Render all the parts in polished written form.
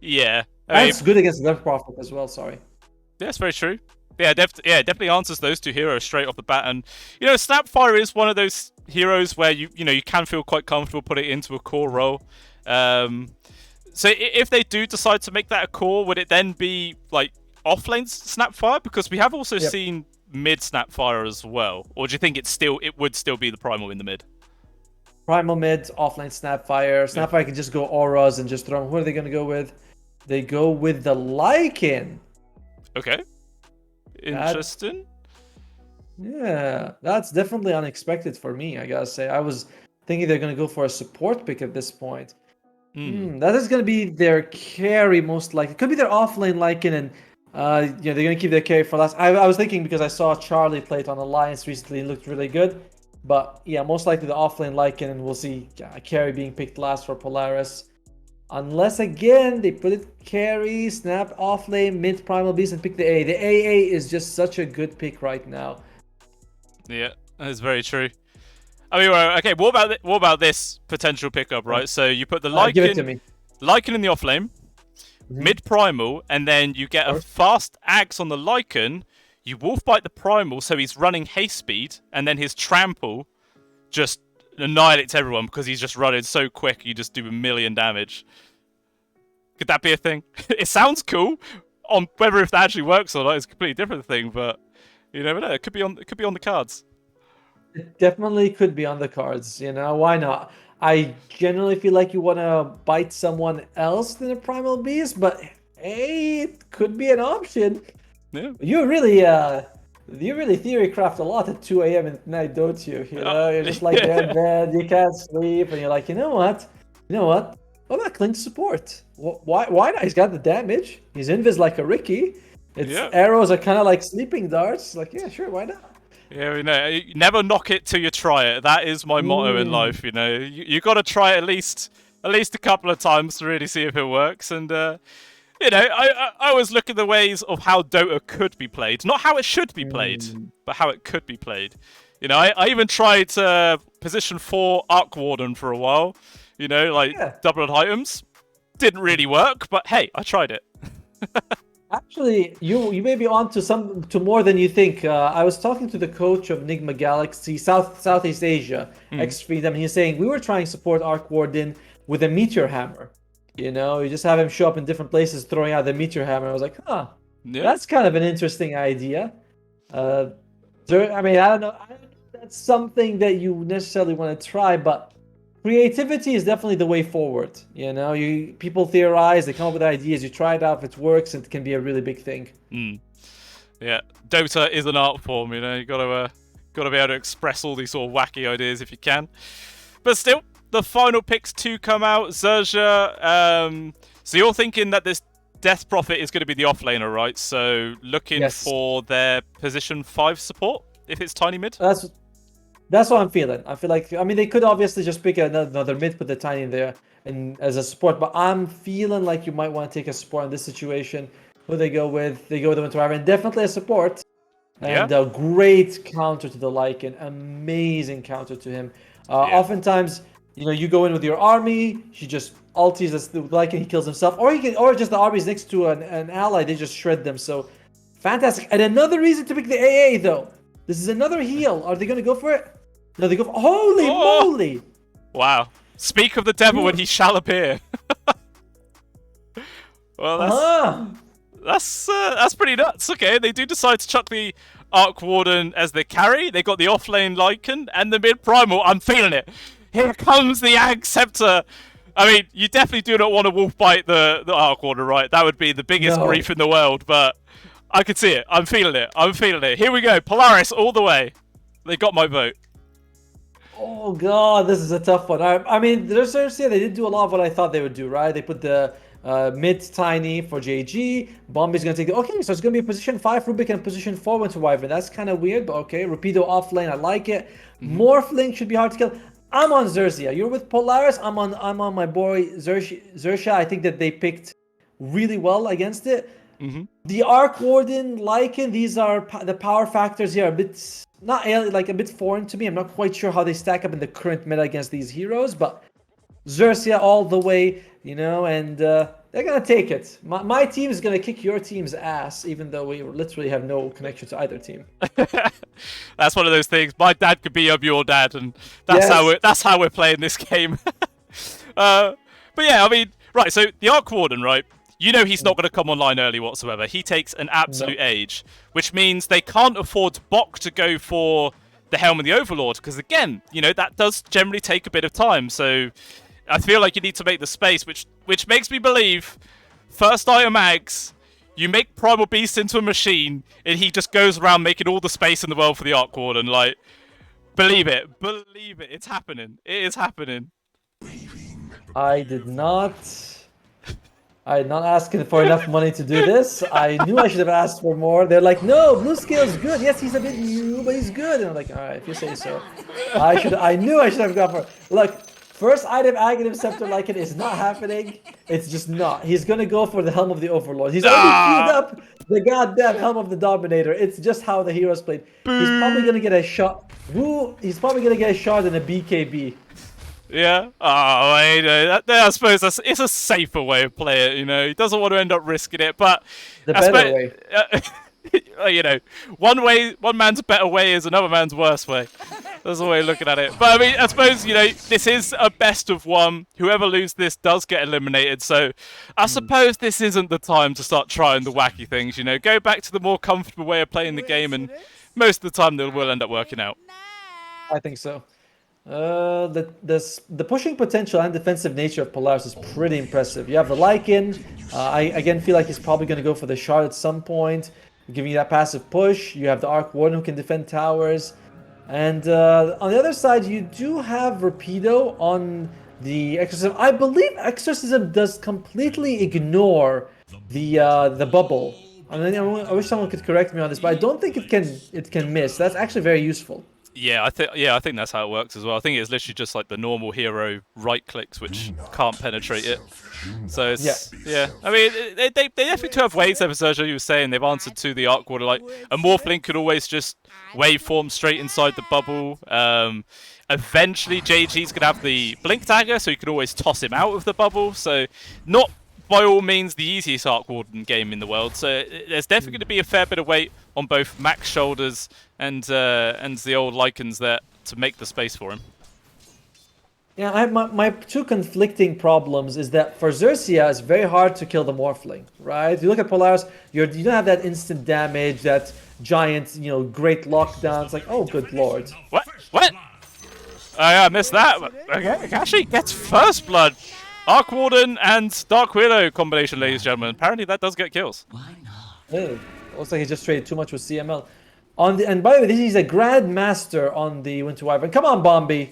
Yeah. I And mean, it's good against Left Prophet as well, sorry. that's very true. Yeah, definitely answers those two heroes straight off the bat. And Snapfire is one of those heroes where you can feel quite comfortable putting it into a core role. Um, so if they do decide to make that a core, would it then be like offlane Snapfire? Because we have also Yep. seen mid Snapfire as well. Or do you think it would still be the primal in the mid? Primal mid, offlane Snapfire. Yeah. Snapfire can just go auras and just throw them. Who are they going to go with? They go with the Lycan. Okay. That, Interesting. yeah, that's definitely unexpected for me, I gotta say. I was thinking they're going to go for a support pick at this point. That is going to be their carry most likely. It could be their offlane Lycan, and they're going to keep their carry for last. I was thinking because I saw Charlie play it on Alliance recently, it looked really good. But yeah, most likely the offlane Lycan, and we'll see carry being picked last for Polaris. Unless again they put it carry, snap offlane, mid primal beast, and pick the A. The AA is just such a good pick right now. Yeah, that is very true. I mean, okay. What about this potential pickup, right? So you put the Give it to me. Lycan in the offlane, mid primal, and then you get a fast axe on the Lycan. You wolf bite the primal, so he's running haste speed, and then his trample just annihilates everyone because he's just running so quick. You just do a million damage. Could that be a thing? It sounds cool. On whether if that actually works or not is a completely different thing, but you never know. It could be on the cards. It definitely could be on the cards, why not? I generally feel like you want to bite someone else than a primal beast, but hey, it could be an option. Yeah. You really theory craft a lot at 2 a.m. at night, don't you? You're just like there in bed, you can't sleep, and you're like, you know what? What about Clint support? Why not? He's got the damage. He's invis like a Ricky. Its arrows are kind of like sleeping darts. Like, yeah, sure, why not? Yeah, we know. You never knock it till you try it. That is my motto in life. You got to try it at least a couple of times to really see if it works. And I always look at the ways of how Dota could be played, not how it should be played, but how it could be played. I even tried position 4 Arc Warden for a while. Double items. Didn't really work, but hey, I tried it. Actually, you may be on to more than you think. I was talking to the coach of Nigma Galaxy, Southeast Asia, XERXIA, and he's saying we were trying to support Arc Warden with a Meteor Hammer. You just have him show up in different places throwing out the Meteor Hammer. I was like, that's kind of an interesting idea. I don't know. That's something that you necessarily want to try, but creativity is definitely the way forward. People theorize, they come up with ideas, you try it out, if it works, it can be a really big thing. Yeah, Dota is an art form. You gotta be able to express all these sort of wacky ideas if you can. But still, the final picks to come out. XERXIA. So you're thinking that this Death Prophet is going to be the offlaner, right? So looking for their position 5 support if it's tiny mid. That's what I'm feeling. I feel like, they could obviously just pick another mid, put the tiny in there and as a support, but I'm feeling like you might want to take a support in this situation. Who they go with? They go with the Winter Wyvern. Definitely a support. And a great counter to the Lycan. Amazing counter to him. Oftentimes, you go in with your army, he just ulties the Lycan, he kills himself. Or just the army's next to an ally, they just shred them. So, fantastic. And another reason to pick the AA, though. This is another heal. Are they going to go for it? No, they go for... Holy moly! Wow. Speak of the devil when he shall appear. Well, that's pretty nuts. Okay, they do decide to chuck the Arc Warden as the carry. They got the offlane Lycan and the mid primal. I'm feeling it. Here comes the Ag Scepter. I mean, you definitely do not want to wolf bite the Arc Warden, right? That would be the biggest grief in the world, but I can see it. I'm feeling it. Here we go. Polaris all the way. They got my vote. Oh god, this is a tough one. There's XERXIA, they did do a lot of what I thought they would do, right? They put the mid tiny for JG. Bombi's gonna take the... Okay, so it's gonna be a position 5 Rubik and a position 4 Winter Wyvern. That's kind of weird, but okay. Rapido offlane, I like it. Morphling should be hard to kill. I'm on XERXIA. You're with Polaris. I'm on my boy XERXIA. I think that they picked really well against it. The Arc Warden, Lycan, these are the power factors here. A bit a bit foreign to me. I'm not quite sure how they stack up in the current meta against these heroes, but XERXIA all the way, and They're gonna take it. My team is gonna kick your team's ass, even though we literally have no connection to either team. That's one of those things. My dad could be your dad, and Yes. that's how we're playing this game. But yeah, I mean, right. So the Arc Warden, right? You know he's not going to come online early whatsoever. He takes an absolute No. age, which means they can't afford Bok to go for the Helm of the Overlord, because again, you know, that does generally take a bit of time. So I feel like you need to make the space, which makes me believe first item Mags, you make Primal Beast into a machine, and he just goes around making all the space in the world for the Arc Warden. Like, believe it, it's happening. It is happening. I did not. I'm not asking for enough money to do this. I knew I should have asked for more. They're like, no, BluScale's good. Yes, he's a bit new, but he's good. And I'm like, all right, if you say so. I knew I should have gone for. Look, first item Aghanim Scepter Lycan is not happening. It's just not. He's gonna go for the Helm of the Overlord. He's already queued up the goddamn Helm of the Dominator. It's just how the heroes played. He's probably gonna get a shot. He's probably gonna get a shot in a BKB. Yeah. Oh, I suppose it's a safer way of playing it. You know, he doesn't want to end up risking it, but The I better way. you know, one man's better way is another man's worse way. That's the way of looking at it. But I mean, I suppose, you know, this is a best of one. Whoever loses this does get eliminated. So I suppose this isn't the time to start trying the wacky things. You know, go back to the more comfortable way of playing the game, and most of the time they will end up working out. I think so. The pushing potential and defensive nature of Polaris is pretty impressive. You have the Lycan. I again feel like he's probably going to go for the shard at some point, giving you that passive push. You have the Arc Warden who can defend towers. And on the other side, you do have Rapido on the Exorcism. I believe Exorcism does completely ignore the bubble. I mean, I wish someone could correct me on this, but I don't think it can miss. That's actually very useful. Yeah, I think that's how it works as well. I think it's literally just like the normal hero right clicks which can't penetrate it. So it's yeah. I mean, they definitely do have ways. As Sergio you were saying, they've answered to the Arc Warden. Like a Morphling could always just waveform straight inside the bubble. Eventually, JG's gonna have the Blink Dagger, so you can always toss him out of the bubble. So not by all means the easiest Arc Warden game in the world. So there's definitely going to be a fair bit of weight on both Mac's shoulders and the old Lycans there to make the space for him. Yeah, I have my two conflicting problems is that for XERXIA, it's very hard to kill the Morphling, right? If you look at Polaris, you don't have that instant damage, that giant, you know, great lockdown. It's like, oh, good lord. What? I missed that. Okay, actually gets first blood. Arc Warden and Dark Widow combination, ladies and gentlemen. Apparently that does get kills. Why not? Looks like he just traded too much with CML. And by the way, he's a Grandmaster on the Winter Wyvern. Come on, Bombi.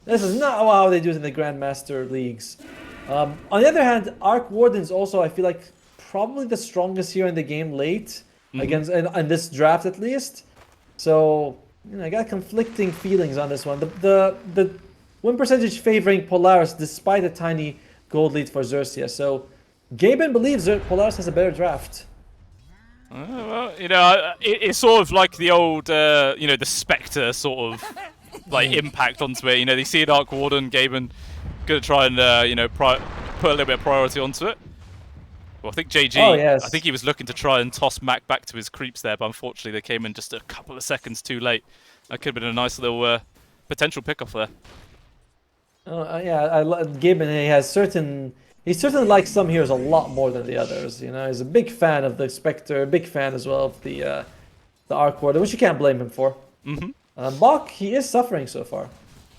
This is not how they do it in the Grandmaster leagues. On the other hand, Arc Warden's also, I feel like, probably the strongest here in the game late. Against in this draft at least. So, you know, I got conflicting feelings on this one. The win percentage favoring Polaris despite a tiny gold lead for XERXIA. So, Gaben believes Polaris has a better draft. Well, you know, it's sort of like the old, you know, the Spectre sort of like impact onto it. You know, they see an Arc Warden, Gaben gonna try and you know, put a little bit of priority onto it. Well, I think JG, I think he was looking to try and toss Mac back to his creeps there, but unfortunately they came in just a couple of seconds too late. That could have been a nice little potential pick-off there. Yeah, Gaben, he certainly likes some heroes a lot more than the others. You know, he's a big fan of the Spectre, a big fan as well of the Arc Warden, which you can't blame him for. Bok, he is suffering so far.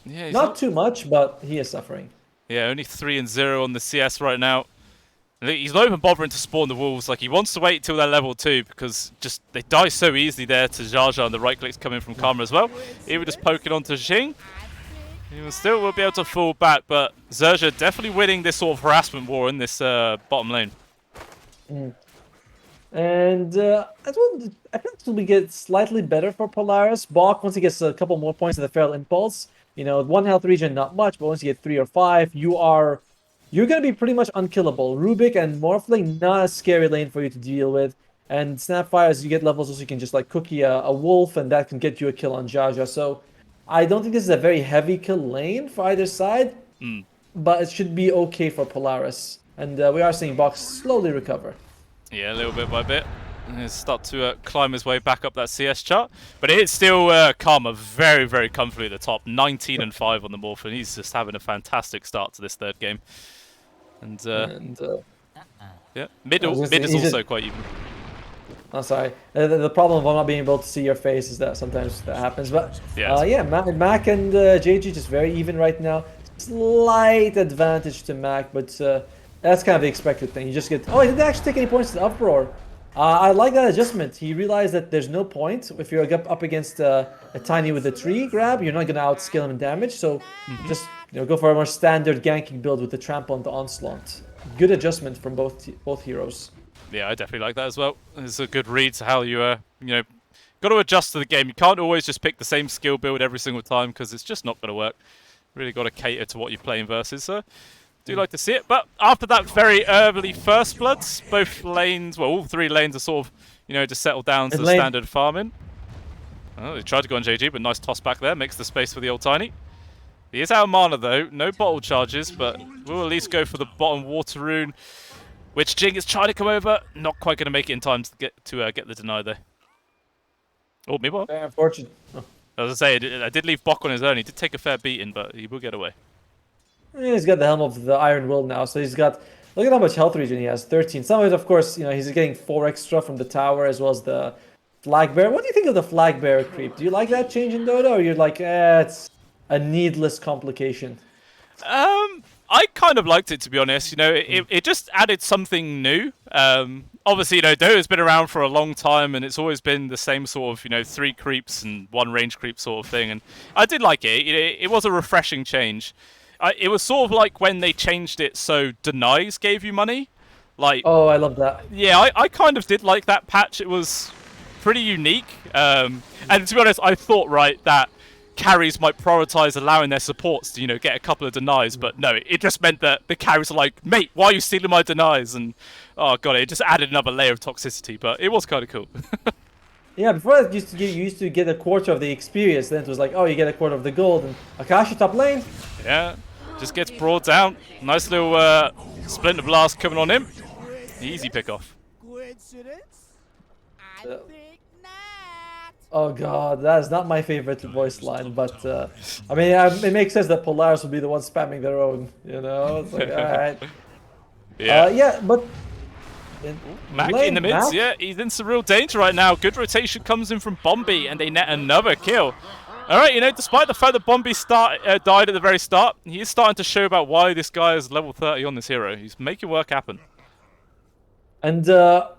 Yeah, not too much, but he is suffering. Yeah, only 3-0 on the CS right now. He's not even bothering to spawn the wolves. Like, he wants to wait till they're level 2 because just they die so easily there to Jaja, and the right clicks coming from Karma as well. Even just poking onto Xing. He will be able to fall back, but XERXIA definitely winning this sort of harassment war in this bottom lane. And I think this will get slightly better for Polaris. Bok, once he gets a couple more points of the Feral Impulse, you know, 1 health regen, not much, but once you get 3 or 5, you're going to be pretty much unkillable. Rubik and Morphling, not a scary lane for you to deal with. And Snapfire, as you get levels, also you can just like cookie a wolf, and that can get you a kill on Jaja. So I don't think this is a very heavy kill lane for either side, but it should be okay for Polaris. and we are seeing Box slowly recover. Yeah, a little bit by bit. He's start to climb his way back up that CS chart, but it's still Karma very, very comfortably at the top. 19 and 5 on the Morph, and he's just having a fantastic start to this third game. And yeah, mid is also quite even. I'm sorry. The problem of not being able to see your face is that sometimes that happens. But yeah, Mac and JG just very even right now. Slight advantage to Mac, but that's kind of the expected thing. You just get. Oh, he didn't actually take any points to the uproar. I like that adjustment. He realized that there's no point if you're up against a Tiny with a tree grab. You're not going to outscale him in damage. So just go for a more standard ganking build with the trample and the onslaught. Good adjustment from both heroes. Yeah, I definitely like that as well. It's a good read to how you got to adjust to the game. You can't always just pick the same skill build every single time because it's just not going to work. Really got to cater to what you're playing versus. So do like to see it. But after that very early first bloods, both lanes, well, all three lanes are sort of, just settled down to standard farming. Oh, they tried to go on JG, but nice toss back there. Makes the space for the old Tiny. He is out of mana though. No bottle charges, but we'll at least go for the bottom water rune, which Jing is trying to come over. Not quite going to make it in time to get the deny there. Oh, maybe what? Unfortunate. Oh. As I say, I did leave Bok on his own. He did take a fair beating, but he will get away. He's got the helm of the Iron Will now, so he's got. Look at how much health regen he has. 13. Some of it, of course, he's getting 4 extra from the tower as well as the flag bearer. What do you think of the flag bearer creep? Do you like that change in Dota, or you're like, it's a needless complication? I kind of liked it, to be honest. It just added something new. Obviously, Dota's been around for a long time, and it's always been the same sort of, 3 creeps and 1 range creep sort of thing. And I did like it. It was a refreshing change. It was sort of like when they changed it so denies gave you money. Oh, I love that. Yeah, I kind of did like that patch. It was pretty unique. And to be honest, I thought, that carries might prioritize allowing their supports to, get a couple of denies, but no, it just meant that the carries are like, mate, why are you stealing my denies? And oh god, it just added another layer of toxicity, but it was kind of cool. Yeah, before that, you used to get a quarter of the experience, then it was like, oh, you get a quarter of the gold, and Akashi top lane. Yeah, just gets brought down. Nice little Splinter Blast coming on him. Easy pick off. Oh god, that is not my favorite voice line, but I mean, it makes sense that Polaris will be the one spamming their own, It's like, alright. Yeah, but... Mac in the mids, yeah, he's in some real danger right now. Good rotation comes in from Bombi, and they net another kill. Alright, despite the fact that Bombi died at the very start, he is starting to show about why this guy is level 30 on this hero. He's making work happen. And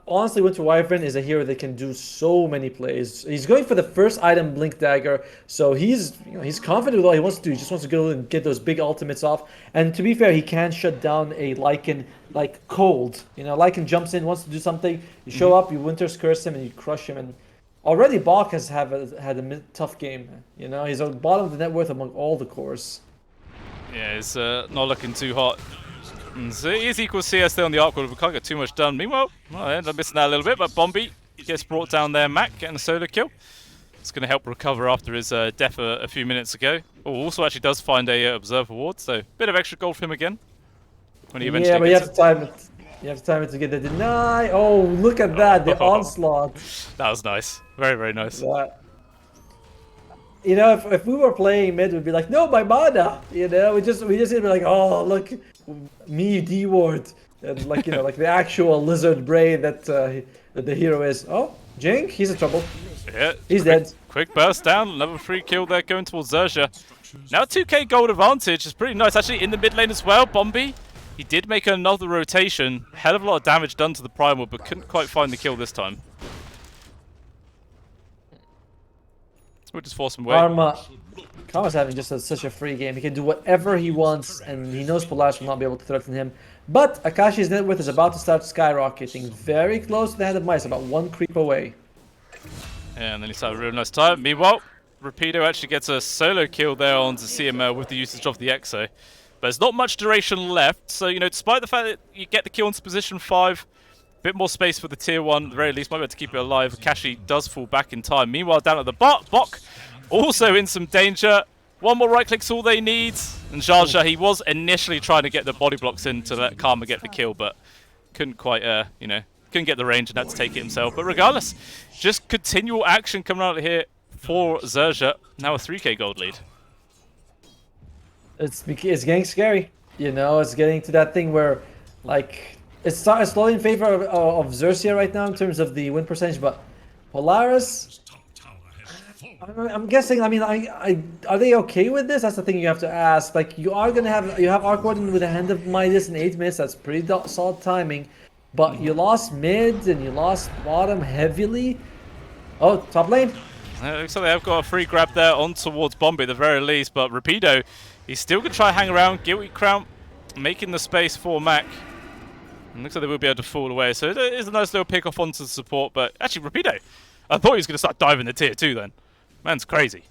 honestly, Winter Wyvern is a hero that can do so many plays. He's going for the first item, Blink Dagger, so he's confident with all he wants to do. He just wants to go and get those big ultimates off. And to be fair, he can shut down a Lycan like cold. Lycan jumps in, wants to do something. You show up, you Winter's Curse him, and you crush him. And already Bach has had a tough game. He's on the bottom of the net worth among all the cores. Yeah, it's not looking too hot. So it is equal CS there on the arc wall, we can't get too much done. Meanwhile, I end up missing that a little bit, but Bombi gets brought down there, Mac getting a solo kill. It's going to help recover after his death a few minutes ago. Oh, also actually does find a Observe Award, so a bit of extra gold for him again. When he eventually but you have to time it. You have to time it to get the deny. Oh, look at that, the onslaught. That was nice. Very, very nice. If we were playing mid, we'd be like, no, my mana. We just be like, oh, look, me D-ward, and like like the actual lizard brain that the hero is. Oh, Jink, he's in trouble. Yeah, he's dead. Quick burst down, level 3 kill there going towards XERXIA. Now 2k gold advantage is pretty nice. Actually in the mid lane as well, Bombi. He did make another rotation. Hell of a lot of damage done to the Primal, but couldn't quite find the kill this time. We'll just force him away. Karma's having just such a free game. He can do whatever he wants, and he knows Polaris will not be able to threaten him. But Akashi's net worth is about to start skyrocketing. Very close to the hand of mice, about 1 creep away. Yeah, and then he's had a real nice time. Meanwhile, Rapido actually gets a solo kill there onto CML with the usage of the Exo. But there's not much duration left, so, despite the fact that you get the kill into position 5, a bit more space for the tier 1, at the very least, might be able to keep it alive. Akashi does fall back in time. Meanwhile, down at the Bok, also in some danger. One more right click's all they need. And XERXIA, he was initially trying to get the body blocks in to let Karma get the kill, but couldn't quite, you know, couldn't get the range and had to take it himself. But regardless, just continual action coming out of here for XERXIA. Now a 3k gold lead. It's getting scary. You know, it's getting to that thing where, like, it's slowly in favor of XERXIA right now in terms of the win percentage, but Polaris, I'm guessing. I mean, are they okay with this? That's the thing you have to ask. Like, you have Arc Warden with a Hand of Midas in 8 minutes. That's pretty solid timing, but you lost mid and you lost bottom heavily. Oh, top lane. Looks like they've got a free grab there on towards Bombi at the very least, but Rapido, he's still going to try to hang around. Guilty Crown making the space for Mac. And looks like they will be able to fall away, so it is a nice little pick off onto the support, but actually Rapido, I thought he was going to start diving the tier 2 then. Man's crazy.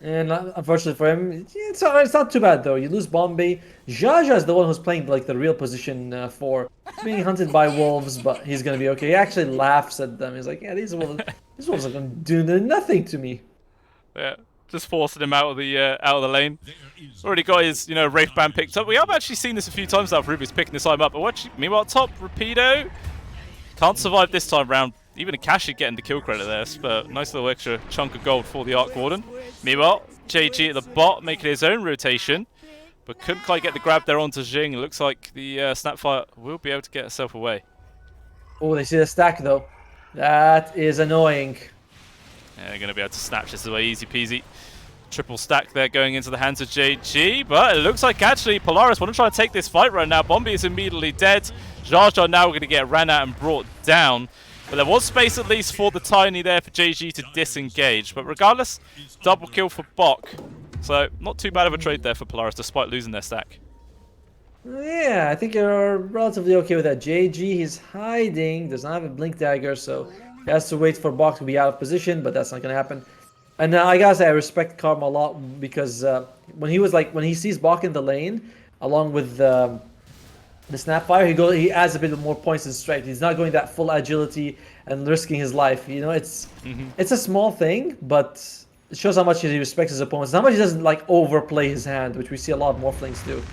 And unfortunately for him, it's not too bad though. You lose Bombay. XERXIA is the one who's playing like the real position for being hunted by wolves, but he's gonna be okay. He actually laughs at them. He's like, "Yeah, these wolves are gonna do nothing to me." Yeah, just forcing him out of the lane. Already got his Wraith Band picked up. We have actually seen this a few times now. Ruby's picking this item up, but meanwhile top Rapido can't survive this time round. Even Akashi getting the kill credit there, but nice little extra chunk of gold for the Arc Warden. Meanwhile, JG at the bot making his own rotation, but couldn't quite get the grab there onto Jing. It looks like the Snapfire will be able to get herself away. Oh, they see the stack though. That is annoying. Yeah, they're going to be able to snatch this away easy peasy. Triple stack there going into the hands of JG, but it looks like actually Polaris want to try to take this fight right now. Bombi is immediately dead. XERXIA now going to get ran out and brought down. But there was space at least for the Tiny there for JG to disengage. But regardless, double kill for Bok. So not too bad of a trade there for Polaris despite losing their stack. Yeah, I think you're relatively okay with that. JG, he's hiding, does not have a Blink Dagger, so he has to wait for Bok to be out of position, but that's not going to happen. And I gotta say, I respect Karma a lot because when he sees Bok in the lane, along with the Snapfire, he adds a bit more points in strength. He's not going that full agility and risking his life. You know, it's a small thing, but it shows how much he respects his opponents. How much he doesn't like overplay his hand, which we see a lot of Morphlings do.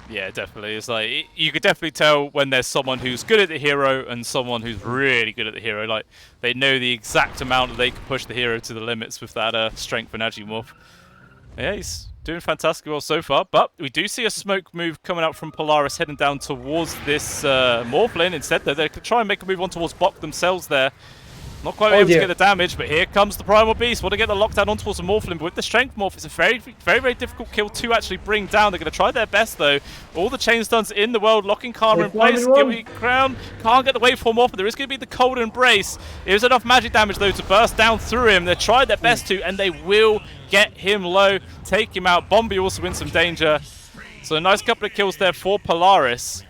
Yeah, definitely. It's like you could definitely tell when there's someone who's good at the hero and someone who's really good at the hero. Like they know the exact amount that they can push the hero to the limits with that strength and agi morph. Yeah, he's doing fantastic well so far, but we do see a smoke move coming out from Polaris heading down towards this Morphlin. Instead, though, they could try and make a move on towards Bok themselves there. Not quite able to get the damage, but here comes the Primal Beast. Want to get the lockdown on towards the Morphlin, but with the Strength Morph, it's a very, very, very difficult kill to actually bring down. They're going to try their best, though. All the chain stuns in the world, locking Karma in place. Guilty Crown can't get the waveform off, but there is going to be the Cold Embrace. It was enough magic damage, though, to burst down through him. They tried their best to, and they will get him low, take him out. Bombi also in some danger. So a nice couple of kills there for Polaris.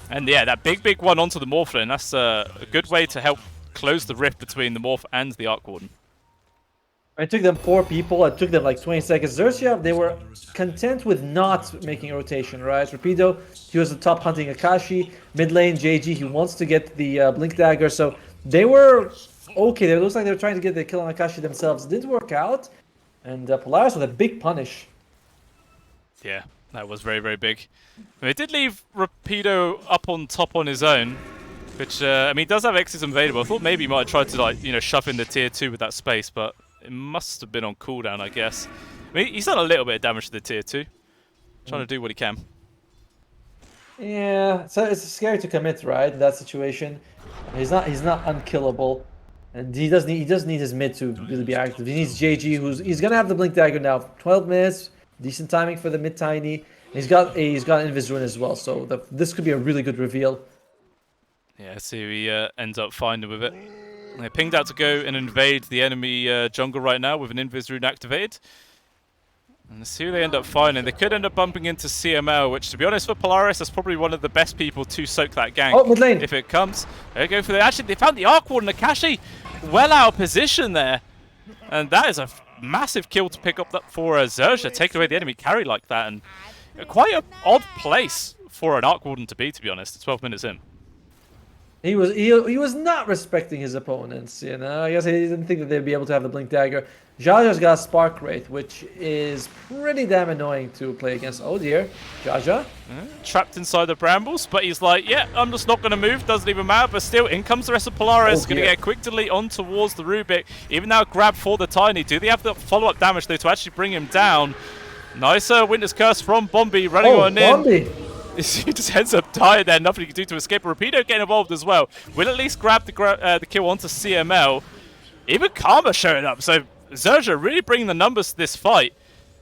And yeah, that big one onto the Morphlin. That's a good way to help close the rift between the Morph and the Arc Warden. It took them 4 people. It took them like 20 seconds. XERXIA, they were content with not making a rotation, right? Rapido, he was the top hunting Akashi. Mid lane, JG, he wants to get the Blink Dagger. So they were okay. It looks like they were trying to get the kill on Akashi themselves. It didn't work out. And Polaris with a big punish. Yeah, that was very, very big. I mean, it did leave Rapido up on top on his own. Which, I mean, he does have Exes available. I thought maybe he might have tried to, like, shove in the tier 2 with that space, but it must have been on cooldown, I guess. I mean, he's done a little bit of damage to the tier 2. Trying to do what he can. Yeah, so it's scary to commit, right, in that situation. He's not unkillable. And he does need his mid to really be active. He needs JG, he's going to have the Blink Dagger now. 12 minutes, decent timing for the mid Tiny. He's got an Invis Rune as well, so this could be a really good reveal. Yeah, let's see who he ends up finding with it. They're pinged out to go and invade the enemy jungle right now with an Invis Rune activated. And let's see who they end up finding. They could end up bumping into CML, which, to be honest, for Polaris, that's probably one of the best people to soak that gank. Oh, mid lane. If it comes. They go for the... Actually, they found the Arc Warden. Akashi well out of position there. And that is a massive kill to pick up for XERXIA, taking away the enemy carry like that. And quite an odd place for an Arc Warden to be honest. 12 minutes in. He was not respecting his opponents, you know. I guess he didn't think that they'd be able to have the Blink Dagger. Jaja's got a Spark Rate, which is pretty damn annoying to play against. Oh dear, Jaja. Trapped inside the brambles, but he's like, yeah, I'm just not going to move, doesn't even matter, but still, in comes the rest of Polaris, going to get a quick delete on towards the Rubik, even now grab for the Tiny. Do they have the follow-up damage, though, to actually bring him down? Nice Winter's Curse from Bombi, running on in. He just ends up tired there, nothing he can do to escape. Rapido getting involved as well. Will at least grab the kill onto CML. Even Karma showing up, so XERXIA really bringing the numbers to this fight.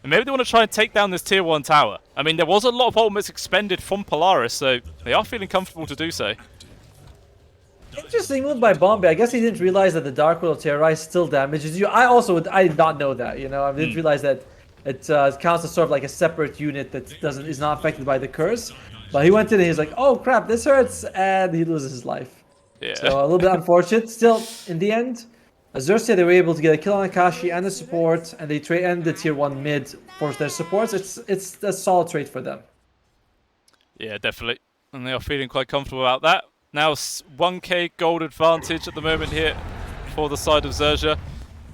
And maybe they want to try and take down this tier 1 tower. I mean, there was a lot of ultimates expended from Polaris, so they are feeling comfortable to do so. Interesting move by Bombay. I guess he didn't realize that the Dark Will of Terrorize still damages you. I did not know that, you know. I didn't realize that it counts as sort of like a separate unit that is not affected by the curse. But he went in and he's like, oh crap, this hurts, and he loses his life. Yeah. So a little bit unfortunate. Still, in the end, XERXIA, they were able to get a kill on Akashi and the support, and they end the tier 1 mid for their supports. It's a solid trade for them. Yeah, definitely. And they are feeling quite comfortable about that. Now 1k gold advantage at the moment here for the side of XERXIA,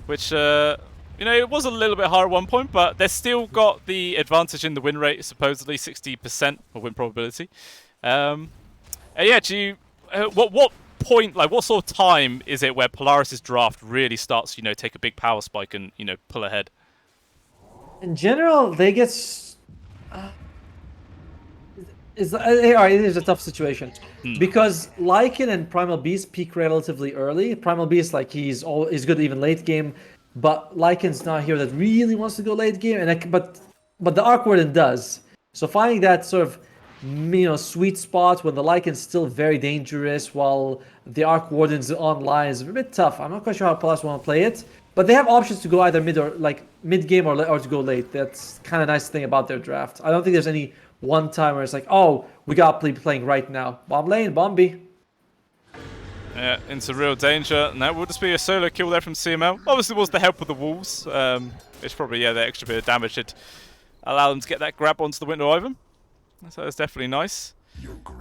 which, you know, it was a little bit higher at one point, but they've still got the advantage in the win rate, supposedly 60% of win probability. Yeah, what point, like what sort of time is it where Polaris' draft really starts, you know, take a big power spike and, you know, pull ahead? In general, they get... it is a tough situation. Because Lycan and Primal Beast peak relatively early. Primal Beast, like, he's good even late game. But Lycan's not here that really wants to go late game, but the Arc Warden does. So finding that sort of, you know, sweet spot when the Lycan's still very dangerous while the Arc Warden's online is a bit tough. I'm not quite sure how Polaris want to play it, but they have options to go either mid game or to go late. That's kind of nice thing about their draft. I don't think there's any one time where it's like, oh, we got to be playing right now. Bomb lane, Bombi. Yeah, into real danger, and that will just be a solo kill there from CML. Obviously, was the help of the wolves. It's probably, yeah, the extra bit of damage should allow them to get that grab onto the Winter Wyvern. So that's definitely nice.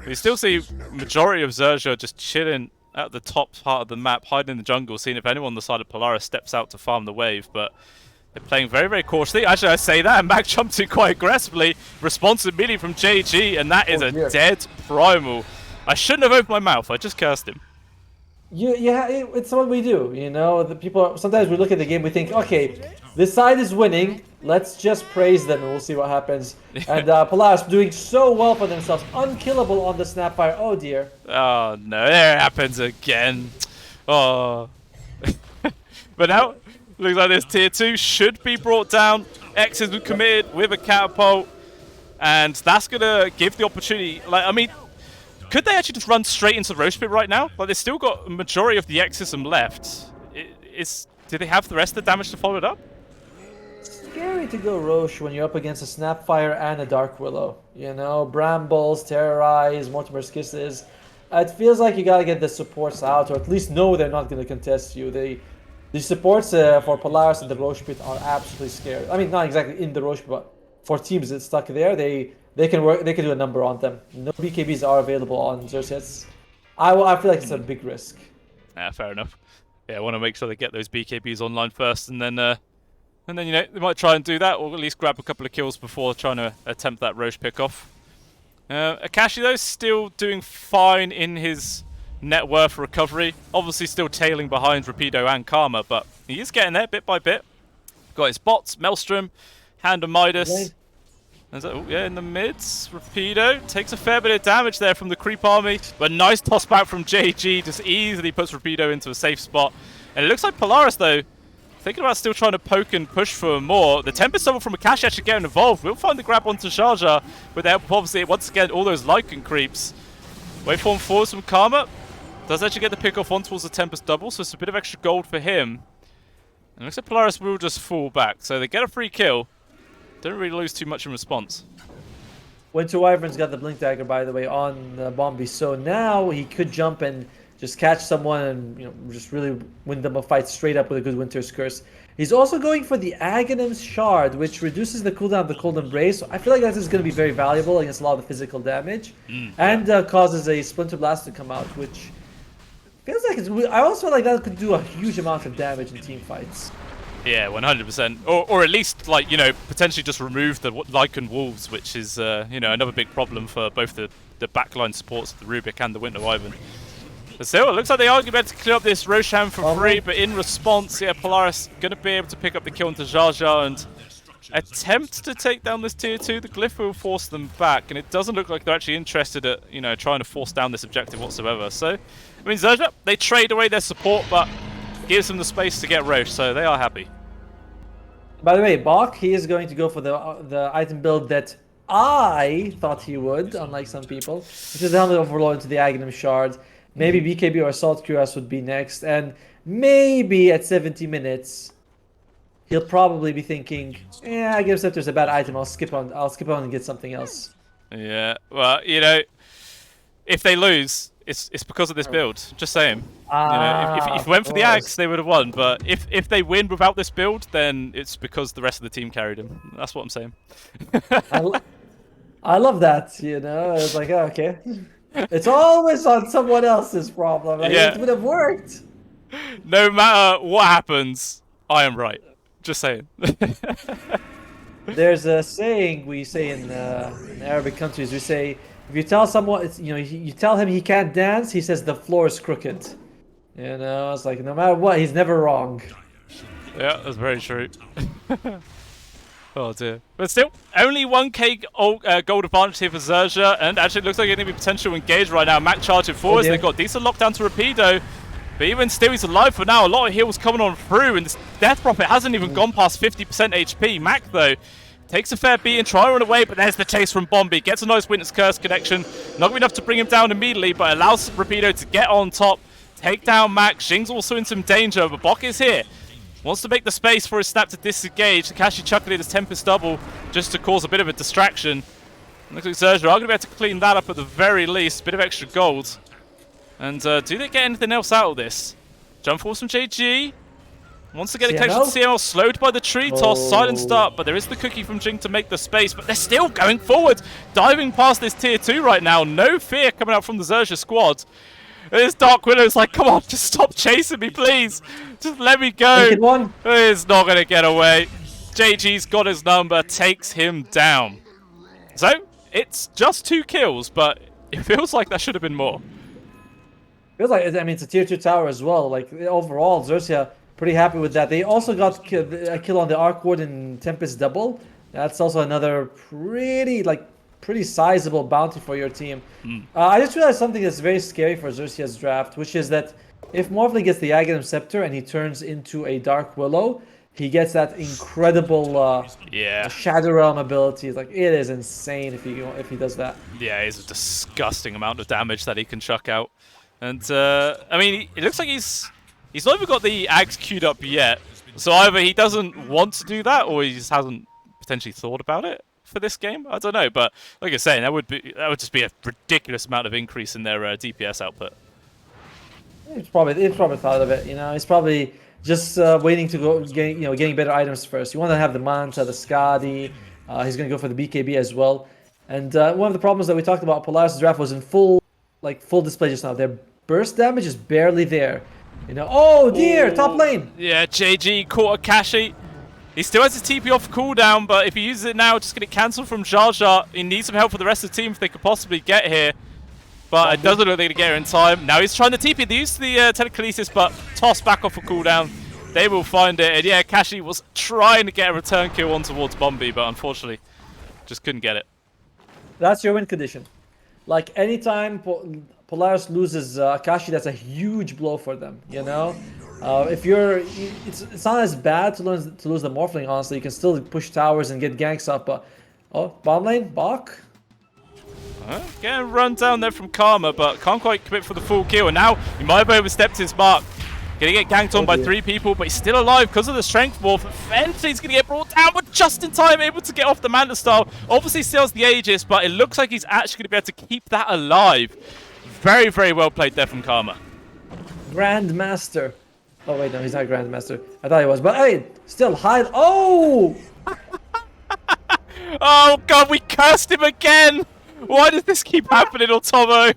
You still see majority of XERXIA just chilling at the top part of the map, hiding in the jungle, seeing if anyone on the side of Polaris steps out to farm the wave, but they're playing very, very cautiously. Actually, I say that, and Mac jumped in quite aggressively. Response immediately from JG, and that is a dead Primal. I shouldn't have opened my mouth, I just cursed him. Yeah, it's what we do, you know. Sometimes we look at the game, we think, okay, this side is winning. Let's just praise them, and we'll see what happens. And Polaris doing so well for themselves, unkillable on the Snapfire. Oh dear. Oh no, there it happens again. Oh. But now, looks like this tier 2 should be brought down. X has been committed with a catapult, and that's gonna give the opportunity. Like, I mean, could they actually just run straight into the Roche Pit right now? Like, they've still got a majority of the Exism left. Do they have the rest of the damage to follow it up? It's scary to go Roche when you're up against a Snapfire and a Dark Willow. You know, Brambles, Terrorize, Mortimer's Kisses. It feels like you gotta get the supports out, or at least know they're not gonna contest you. The supports for Polaris and the Roche Pit are absolutely scared. I mean, not exactly in the Roche Pit, but for teams that's stuck there, they can do a number on them. No BKBs are available on XERXIA. I feel like it's a big risk. Yeah, fair enough. Yeah, I want to make sure they get those BKBs online first, and then you know, they might try and do that, or at least grab a couple of kills before trying to attempt that Roche pick-off. Akashi, though, still doing fine in his net worth recovery. Obviously still tailing behind Rapido and Karma, but he is getting there bit by bit. Got his bots, Maelstrom, Hand of Midas. Oh, yeah, in the mids, Rapido takes a fair bit of damage there from the creep army, but nice toss back from JG, just easily puts Rapido into a safe spot. And it looks like Polaris, though, thinking about still trying to poke and push for more. The Tempest Summon from Akashi actually getting involved. We'll find the grab onto Jaja with the help of, obviously, once again, all those Lycan creeps. Waveform forwards from Karma. Does actually get the pick off on towards the Tempest double, so it's a bit of extra gold for him. And it looks like Polaris will just fall back, so they get a free kill. Don't really lose too much in response. Winter Wyvern's got the Blink Dagger, by the way, on Bombi, so now he could jump and just catch someone and, you know, just really win them a fight straight up with a good Winter's Curse. He's also going for the Aghanim's Shard, which reduces the cooldown of the Cold Embrace. So I feel like that is going to be very valuable against a lot of the physical damage, and causes a Splinter Blast to come out, which Feels like I also feel like that could do a huge amount of damage in team fights. Yeah, 100%. Or at least, like, potentially just remove the Lycan Wolves, which is, another big problem for both the backline supports, the Rubik and the Winter Wyvern. But still, it looks like they are going to be able to clear up this Roshan for free, but in response, yeah, Polaris going to be able to pick up the kill into Jar Jar and attempt to take down this tier 2. The Glyph will force them back, and it doesn't look like they're actually interested at, trying to force down this objective whatsoever. So, I mean, XERXIA, they trade away their support, but gives them the space to get Roche, so they are happy. By the way, Bach, he is going to go for the item build that I thought he would, unlike some people, which is the Helmet Overload into the Aghanim Shard. Maybe BKB or Assault Cuirass would be next, and maybe at 70 minutes, he'll probably be thinking, "Yeah, I guess if there's a bad item, I'll skip on and get something else." Yeah, well, if they lose, it's because of this build. Just saying. If you went for the Axe, they would have won. But if they win without this build, then it's because the rest of the team carried him. That's what I'm saying. I love that. It's like, oh, okay. It's always on someone else's problem. Like, yeah. It would have worked. No matter what happens, I am right. Just saying. There's a saying we say in Arabic countries. We say, if you tell someone, you tell him he can't dance, he says the floor is crooked. It's like no matter what, he's never wrong. Yeah, that's very true. Oh dear. But still, only 1k gold advantage here for XERXIA, and actually it looks like there's going to be potential engage right now. Mac charging forwards, they've got decent lockdown to Rapido, but even still he's alive for now. A lot of heals coming on through, and this Death Prophet hasn't even gone past 50% HP. Mac though, takes a fair beat and try to run away, but there's the chase from Bombi. Gets a nice Witness Curse connection. Not enough to bring him down immediately, but allows Rapido to get on top, take down Mac. Xing's also in some danger, but Bok is here. Wants to make the space for his snap to disengage. Takashi chucking in his Tempest double just to cause a bit of a distraction. Looks like XERXIA are going to be able to clean that up at the very least. Bit of extra gold. And do they get anything else out of this? Jump force from JG. Wants to get a connection to CML, slowed by the tree toss, silenced up, but there is the cookie from Jing to make the space, but they're still going forward, diving past this tier 2 right now. No fear coming out from the XERXIA squad. This Dark Widow's like, come on, just stop chasing me, please. Just let me go. It's not going to get away. JG's got his number, takes him down. So, it's just 2 kills, but it feels like that should have been more. Feels like, I mean, it's a tier 2 tower as well. Like, overall, XERXIA pretty happy with that. They also got a kill on the Arc Ward in Tempest double. That's also another pretty sizable bounty for your team. I just realized something that's very scary for XERXIA's draft, which is that if Morphling gets the Aghanim Scepter and he turns into a Dark Willow, he gets that incredible Shadow Realm ability. Like, it is insane if he does that. Yeah, it's a disgusting amount of damage that he can chuck out. And, I mean, it looks like he's not even got the Ags queued up yet. So either he doesn't want to do that, or he just hasn't potentially thought about it for this game. I don't know, but like I was saying, that would just be a ridiculous amount of increase in their DPS output. He's probably thought of it. He's probably just waiting to go, getting better items first. You want to have the Manta, the Skadi. He's going to go for the BKB as well. And one of the problems that we talked about Polaris' draft was in full display just now. Their burst damage is barely there. Oh dear, top lane. Yeah, JG caught Akashi. He still has his TP off cooldown, but if he uses it now, just going to cancel from Jar Jar. He needs some help for the rest of the team if they could possibly get here. But it doesn't look like they're going to get here in time. Now he's trying to TP. They used the telekinesis, but toss back off a cooldown. They will find it. And yeah, Akashi was trying to get a return kill on towards Bombi, but unfortunately, just couldn't get it. That's your win condition. Like, anytime Polaris loses Akashi, that's a huge blow for them, If it's not as bad to lose the Morphling, honestly. You can still push towers and get ganks up, but bottom lane, Bach. Getting run down there from Karma, but can't quite commit for the full kill. And now he might have overstepped his mark. Gonna get ganked on by 3 people, but he's still alive because of the strength morph. Eventually he's gonna get brought down, but just in time, able to get off the Manta style. Obviously still has the Aegis, but it looks like he's actually gonna be able to keep that alive. Very, very well played there from Karma. Grandmaster. Oh wait, no, he's not Grandmaster. I thought he was, but hey, still hide. Oh! Oh god, we cursed him again! Why does this keep happening, Otomo?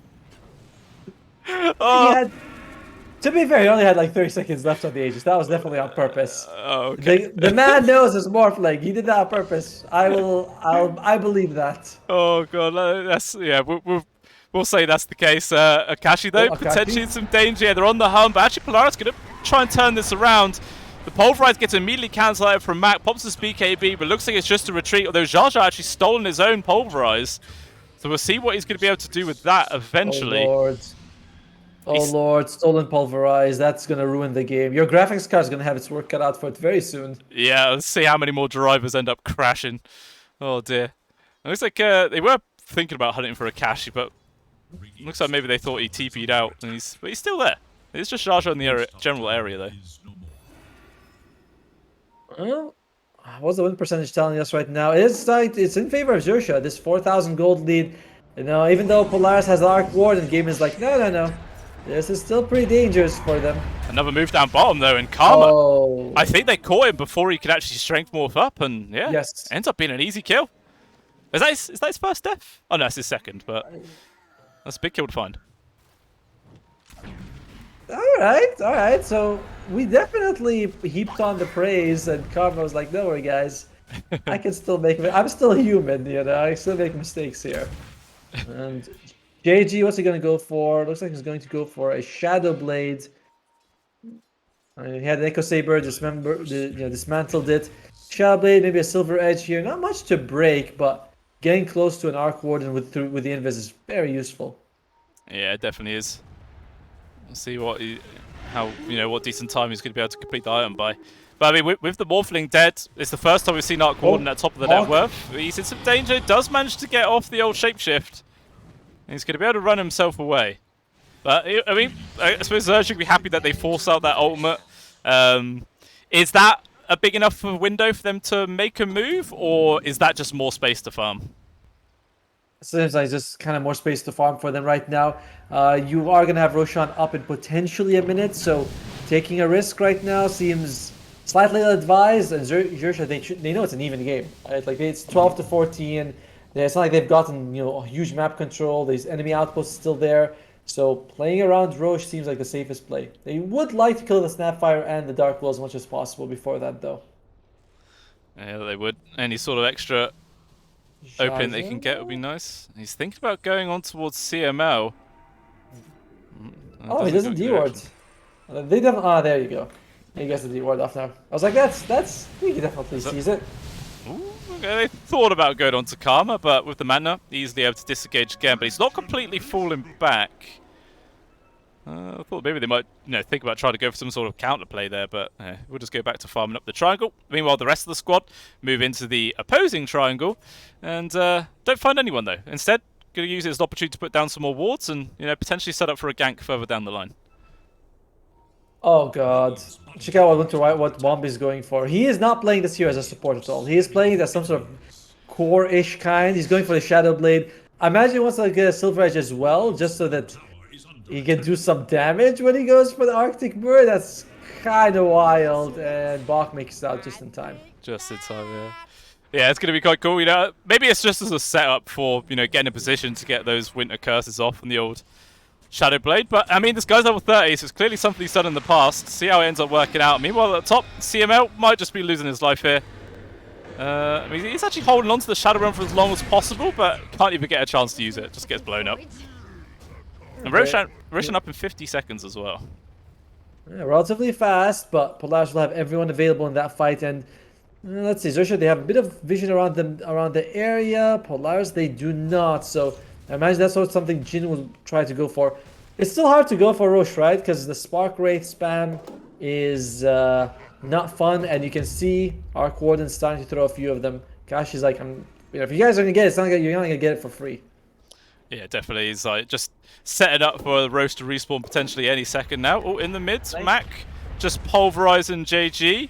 Oh. To be fair, he only had like 30 seconds left on the Aegis. That was definitely on purpose. Okay. The man knows his Morphling. He did that on purpose. I believe that. Oh god, that's yeah. We'll say that's the case. Akashi Oh, though potentially Akashi. in some danger. Yeah, they're on the hum, but actually Polaris gonna try and turn this around. The Pulverize gets immediately cancelled out from Mac. Pops his BKB, but looks like it's just a retreat. Although Jar Jar actually stolen his own Pulverize, so we'll see what he's gonna be able to do with that eventually. Oh lord. Oh lord, stolen Pulverize. That's gonna ruin the game. Your graphics card's gonna have its work cut out for it very soon. Yeah, let's see how many more drivers end up crashing. Oh dear. It looks like they were thinking about hunting for Akashi, but looks like maybe they thought he TP'd out, and but he's still there. It's just Jar Jar in the general area though. Well, what's the win percentage telling us right now? It's in favor of XERXIA. This 4,000 gold lead. You know, even though Polaris has Arc Ward, and the game is like, no. This is still pretty dangerous for them. Another move down bottom though, and Karma. Oh. I think they caught him before he could actually strength morph up, and yeah, Yes. ends up being an easy kill. Is that his first death? Oh no, it's his second, but that's a big kill to find. Alright. So we definitely heaped on the praise, and Karma was like, don't worry, guys. I can still I'm still human, you know, I still make mistakes here. And JG, what's he gonna go for? Looks like he's going to go for a Shadow Blade. He had an Echo Saber, dismantled it. Shadow Blade, maybe a Silver Edge here. Not much to break, but getting close to an Arc Warden with the Invis is very useful. Yeah, it definitely is. We'll see what what decent time he's going to be able to complete the item by. But I mean, with the Morphling dead, it's the first time we've seen Arc Warden at top of the net worth. He's in some danger. Does manage to get off the old shapeshift. He's going to be able to run himself away. But, I mean, I suppose Zerg should be happy that they forced out that ultimate. Is that a big enough window for them to make a move, or is that just more space to farm? Seems like just kind of more space to farm for them right now. You are going to have Roshan up in potentially a minute, so taking a risk right now seems slightly ill-advised. And XERXIA, they know it's an even game, right? Like, it's 12 to 14. It's not like they've gotten, huge map control. There's enemy outposts still there. So playing around Roche seems like the safest play. They would like to kill the Snapfire and the Dark Will as much as possible before that, though. Yeah, they would. Any sort of extra opening they can get would be nice. He's thinking about going on towards CML. Oh, he doesn't D-ward. They definitely. There you go. He gets the D-ward off now. I was like, he definitely sees it. Ooh, okay, they thought about going on to Karma, but with the mana, easily able to disengage again. But he's not completely falling back. I thought maybe they might, think about trying to go for some sort of counterplay there, but we'll just go back to farming up the triangle. Meanwhile, the rest of the squad move into the opposing triangle, and don't find anyone though. Instead, going to use it as an opportunity to put down some more wards and potentially set up for a gank further down the line. Oh god. Check out what Bombi's going for. He is not playing this here as a support at all. He is playing it as some sort of core-ish kind. He's going for the Shadow Blade. I imagine he wants to get a Silver Edge as well, just so that he can do some damage when he goes for the Arctic Bird. That's kind of wild, and Bach makes it out just in time. Just in time, yeah. Yeah, it's going to be quite cool. Maybe it's just as a setup for, getting in position to get those Winter Curses off on the old Shadow Blade, but I mean, this guy's level 30, so it's clearly something he's done in the past. See how it ends up working out. Meanwhile, at the top, CML might just be losing his life here. I mean, he's actually holding on to the Shadow Run for as long as possible, but can't even get a chance to use it. Just gets blown up. And Roshan up in 50 seconds as well. Yeah, relatively fast, but Polaris will have everyone available in that fight. And let's see, XERXIA, they have a bit of vision around the area. Polaris, they do not. So I imagine that's something Jin will try to go for. It's still hard to go for Roche, right? Because the Spark Wraith spam is not fun, and you can see Arc Warden starting to throw a few of them. Gosh, he's like, if you guys are gonna get it, it's not like you're not gonna get it for free. Yeah, definitely. He's like just setting up for the Roche to respawn potentially any second now. Oh, in the mid, Mac just pulverizing JG.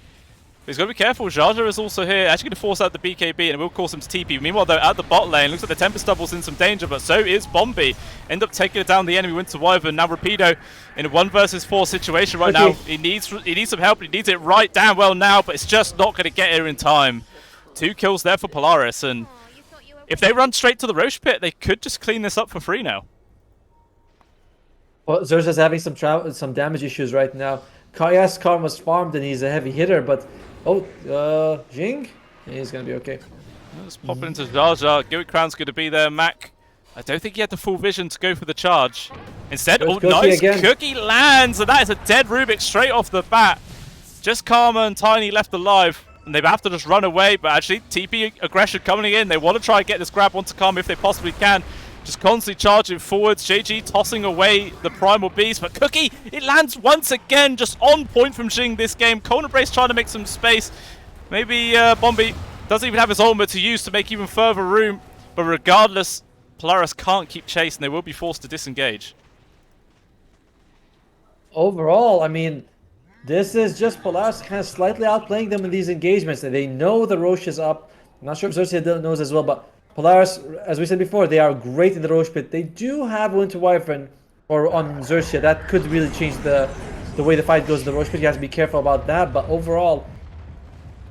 He's got to be careful. Jar Jar is also here, actually going to force out the BKB, and it will cause him to TP. Meanwhile, though, at the bot lane, looks like the Tempest Double's in some danger, but so is Bombi. End up taking it down the enemy Winter Wyvern. Now Rapido in a 1 versus 4 situation right now. He needs some help. He needs it right damn well now, but it's just not going to get here in time. 2 kills there for Polaris, and if they run straight to the Roche pit, they could just clean this up for free now. Well, Xerxes having some damage issues right now. Yes, Karma's farmed and he's a heavy hitter, but Jing, he's gonna be okay. Let's pop it into Jar Jar. Gilly Crown's going to be there. Mac, I don't think he had the full vision to go for the charge. Instead, Good oh, Cookie nice again. Cookie lands, and that is a dead Rubik straight off the bat. Just Karma and Tiny left alive, and they have to just run away, but actually, TP aggression coming in. They want to try and get this grab onto Karma if they possibly can. Just constantly charging forwards. JG tossing away the Primal Beast, but Cookie, it lands once again, just on point from Jing this game. Cold Embrace trying to make some space. Maybe Bombi doesn't even have his ultimate to use to make even further room, but regardless, Polaris can't keep chasing. They will be forced to disengage. Overall, I mean, this is just Polaris kind of slightly outplaying them in these engagements. They know the Roche is up. I'm not sure if Xerxia knows as well, but Polaris, as we said before, they are great in the Roche pit. They do have Winter Wyvern or on Xerxia. That could really change the way the fight goes in the Roche pit. You have to be careful about that, but overall,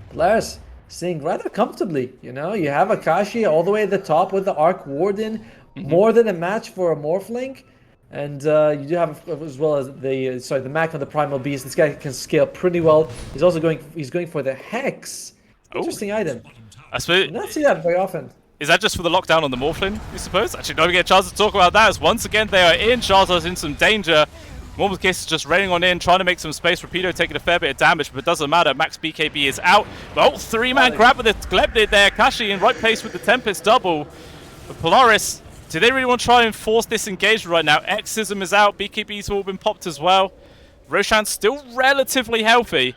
Polaris staying rather comfortably. You know, you have Akashi all the way at the top with the Arc Warden, more than a match for a Morphling. And you do have as well as the Mac on the Primal Beast. This guy can scale pretty well. He's also going for the Hex. Interesting item. I suppose. You not see that very often. Is that just for the lockdown on the Morphling, you suppose? Actually, don't get a chance to talk about that, as once again they are in. Charizard's in some danger. Morphle Case is just raining on in, trying to make some space. Rapido taking a fair bit of damage, but it doesn't matter. Max BKB is out. Well, three-man grab with the Glebnid there. Kashi in right place with the Tempest double. But Polaris, do they really want to try and force this engagement right now? Exism is out. BKB's all been popped as well. Roshan's still relatively healthy.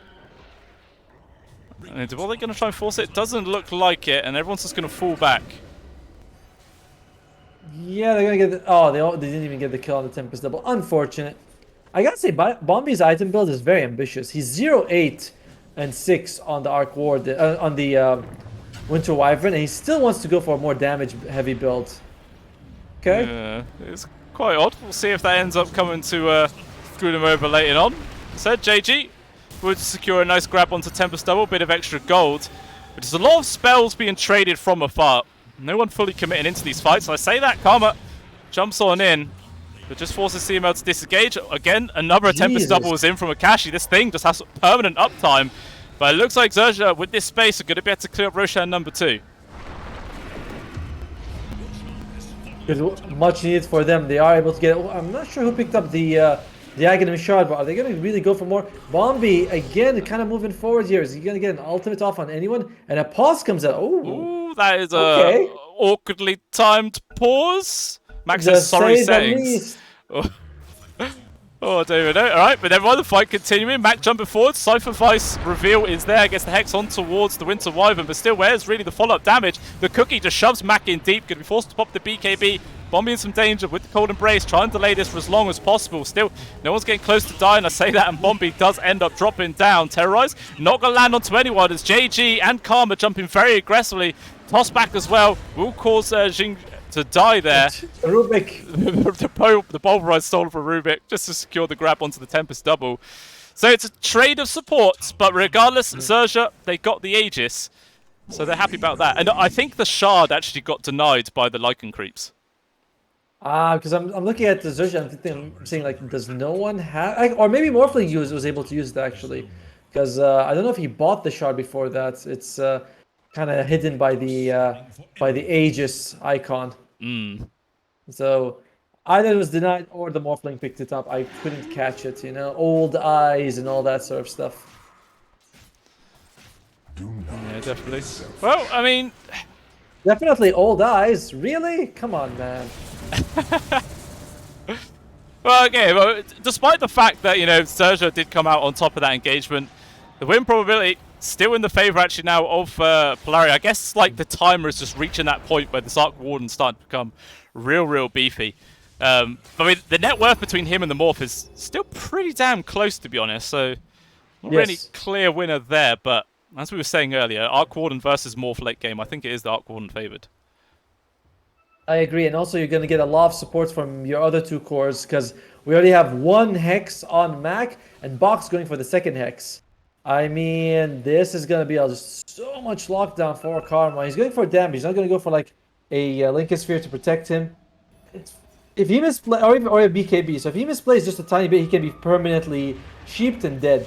And are they going to try and force it? Doesn't look like it, and everyone's just going to fall back. Yeah, they're going to get they didn't even get the kill on the Tempest double. Unfortunate. I gotta say, Bombi's item build is very ambitious. He's 0, 8, and 6 on the Arc Ward, on the Winter Wyvern, and he still wants to go for a more damage-heavy build. Okay. Yeah, it's quite odd. We'll see if that ends up coming to screw them over later on. Said JG would secure a nice grab onto Tempest double, bit of extra gold. But there's a lot of spells being traded from afar. No one fully committing into these fights. I say that, Karma jumps on in. But just forces CML to disengage. Again, another Tempest double is in from Akashi. This thing just has permanent uptime. But it looks like XERXIA, with this space, are going to be able to clear up Roshan number 2. Much needed for them. They are able to get... I'm not sure who picked up the Aghanim Shard, but are they going to really go for more? Bombi, again, kind of moving forward here. Is he going to get an ultimate off on anyone? And a pause comes out. Ooh, that is a awkwardly timed pause. Max says sorry settings. Oh, I don't even know. Alright, but then while the fight continuing, Mac jumping forward, Cypher Vice reveal is there, gets the Hex on towards the Winter Wyvern, but still, where's really the follow-up damage? The Cookie just shoves Mac in deep, going to be forced to pop the BKB. Bombi in some danger with the Cold Embrace, trying to delay this for as long as possible. Still, no one's getting close to dying, I say that, and Bombi does end up dropping down. Terrorize, not going to land onto anyone as JG and Karma jumping very aggressively. Toss back as well, will cause Jing to die there. Rubik. the Pulverize stolen from Rubik just to secure the grab onto the Tempest double. So it's a trade of supports, but regardless, XERXIA, they got the Aegis. So they're happy about that. And I think the Shard actually got denied by the Lycan creeps. Because I'm looking at the XERXIA, I'm saying, like, does no one have... or maybe Morphling was able to use it, actually. Because I don't know if he bought the Shard before that. It's kind of hidden by the Aegis icon. So either it was denied or the Morphling picked it up. I couldn't catch it, you know, old eyes and all that sort of stuff. Yeah, definitely. Well, I mean, definitely old eyes. Really? Come on, man. Well, okay. Well, despite the fact that, you know, XERXIA did come out on top of that engagement, the win probability still in the favor actually now of Polaris. I guess like the timer is just reaching that point where the Arc Warden's starting to become real beefy. I mean, the net worth between him and the Morph is still pretty damn close, to be honest. So, not really clear winner there. But as we were saying earlier, Arc Warden versus Morph late game, I think it is the Arc Warden favored. I agree, and also you're going to get a lot of support from your other two cores because we already have one Hex on Mac and Box going for the second Hex. I mean, this is going to be just so much lockdown for Karma. He's going for damage. He's not going to go for like a Lincoln Sphere to protect him. If he misplays, or a BKB, so if he misplays just a tiny bit, he can be permanently sheeped and dead.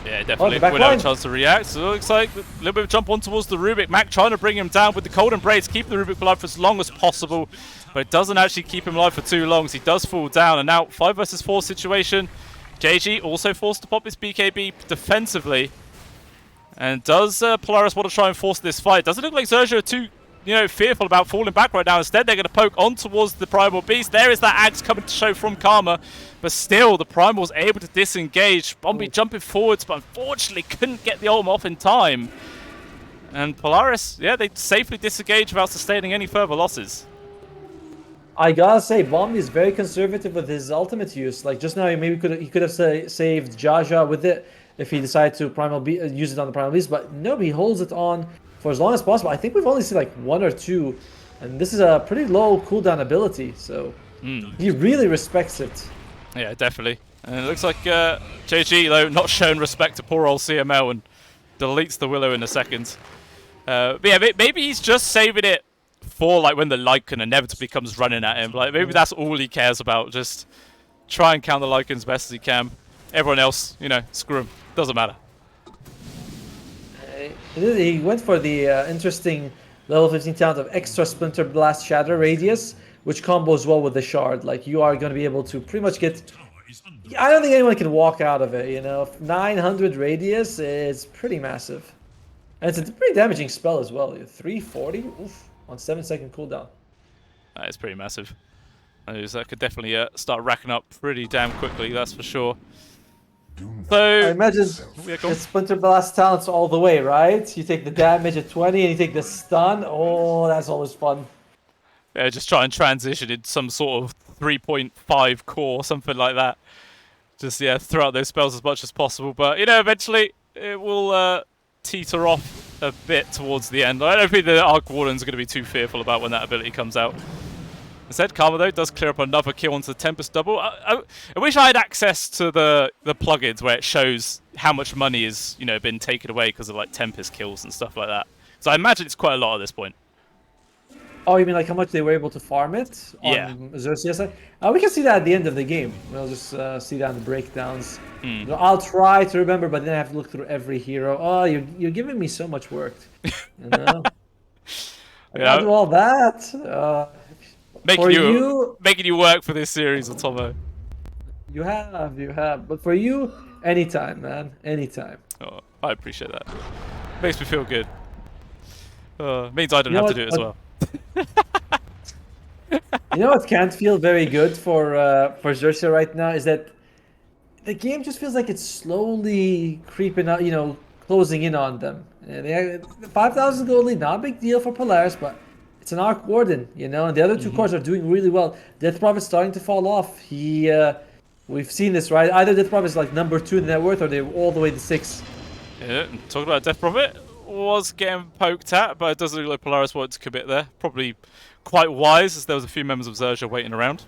Yeah, definitely. back We'll have a line. chance to react. So it looks like a little bit of jump on towards the Rubik. Mac trying to bring him down with the Cold Embrace, keep the Rubik alive for as long as possible, but it doesn't actually keep him alive for too long, so he does fall down. And now 5 versus 4 situation. JG also forced to pop his BKB defensively. And does Polaris want to try and force this fight? Doesn't look like XERXIA are too, fearful about falling back right now. Instead, they're going to poke on towards the Primal Beast. There is that axe coming to show from Karma. But still, the Primal's able to disengage. Bombi jumping forwards, but unfortunately couldn't get the ult off in time. And Polaris, yeah, they safely disengage without sustaining any further losses. I gotta say, Bombi is very conservative with his ultimate use. Like just now, he could have saved Jaja with it if he decided to use it on the Primal Beast, but no, he holds it on for as long as possible. I think we've only seen like 1 or 2, and this is a pretty low cooldown ability, so he really respects it. Yeah, definitely. And it looks like JG, though, not showing respect to poor old CML and deletes the Willow in a second. But yeah, maybe he's just saving it for like when the Lycan inevitably comes running at him. Like maybe that's all he cares about. Just try and count the Lycan as best as he can. Everyone else, screw him. Doesn't matter. He went for the interesting level 15 talent of extra Splinter Blast Shatter Radius, which combos well with the Shard. Like you are going to be able to pretty much get. I don't think anyone can walk out of it. 900 radius is pretty massive, and it's a pretty damaging spell as well. 340, oof, on 7-second cooldown. That is pretty massive. That could definitely start racking up pretty damn quickly. That's for sure. So I imagine it's Splinter Blast talents all the way, right? You take the damage at 20 and you take the stun. Oh, that's always fun. Yeah, just try and transition into some sort of 3.5 core, something like that. Just, throw out those spells as much as possible. But, eventually it will teeter off a bit towards the end. I don't think the Arc Wardens are going to be too fearful about when that ability comes out. Instead, Karma, though, does clear up another kill onto the Tempest double. I wish I had access to the plugins where it shows how much money is, been taken away because of, like, Tempest kills and stuff like that. So I imagine it's quite a lot at this point. Oh, you mean like how much they were able to farm it on XERXIA side? We can see that at the end of the game. We'll just see that in the breakdowns. I'll try to remember, but then I have to look through every hero. Oh, you're giving me so much work. I gotta do all that. Making you work for this series, Otomo. You have. But for you, anytime, man. Anytime. Oh, I appreciate that. Makes me feel good. Means I don't have to do it as well. You know what can't feel very good for XERXIA right now is that the game just feels like it's slowly creeping up, closing in on them. They have 5,000 gold lead, not a big deal for Polaris, but it's an Arc Warden, and the other two cores are doing really well. Death Prophet's starting to fall off. We've seen this, right? Either Death Prophet is like number 2 in net worth, or they're all the way to 6. Yeah, talking about Death Prophet, was getting poked at, but it doesn't look like Polaris wanted to commit there. Probably quite wise, as there was a few members of XERXIA waiting around.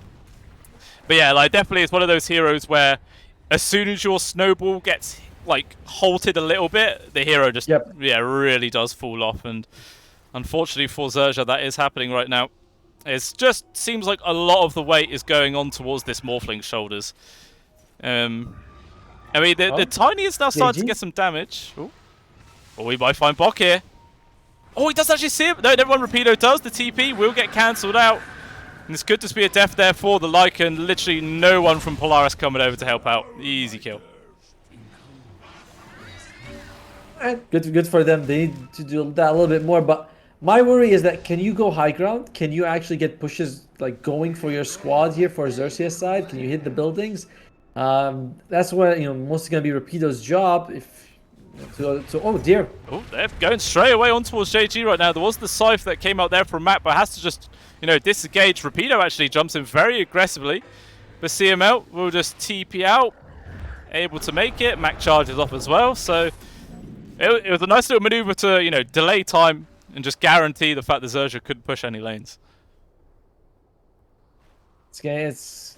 But yeah, like definitely it's one of those heroes where as soon as your snowball gets like halted a little bit, the hero just really does fall off. And unfortunately for XERXIA, that is happening right now. It just seems like a lot of the weight is going on towards this Morphling's shoulders. I mean, the Tiny is now starting to get some damage. Ooh. Oh, we might find Bok here. Oh, he does actually see him. No, never mind. Rapido does. The TP will get cancelled out. And it's good to be a death there for the Lycan. Literally no one from Polaris coming over to help out. Easy kill. Good for them. They need to do that a little bit more. But my worry is that can you go high ground? Can you actually get pushes like going for your squad here for XERXIA's side? Can you hit the buildings? That's what mostly going to be Rapido's job. Oh dear. Oh, they're going straight away on towards JG right now. There was the Scythe that came out there from Matt, but has to just, disengage. Rapido actually jumps in very aggressively. But CML will just TP out. Able to make it. Mac charges off as well. So it was a nice little maneuver to, delay time and just guarantee the fact that XERXIA couldn't push any lanes. It's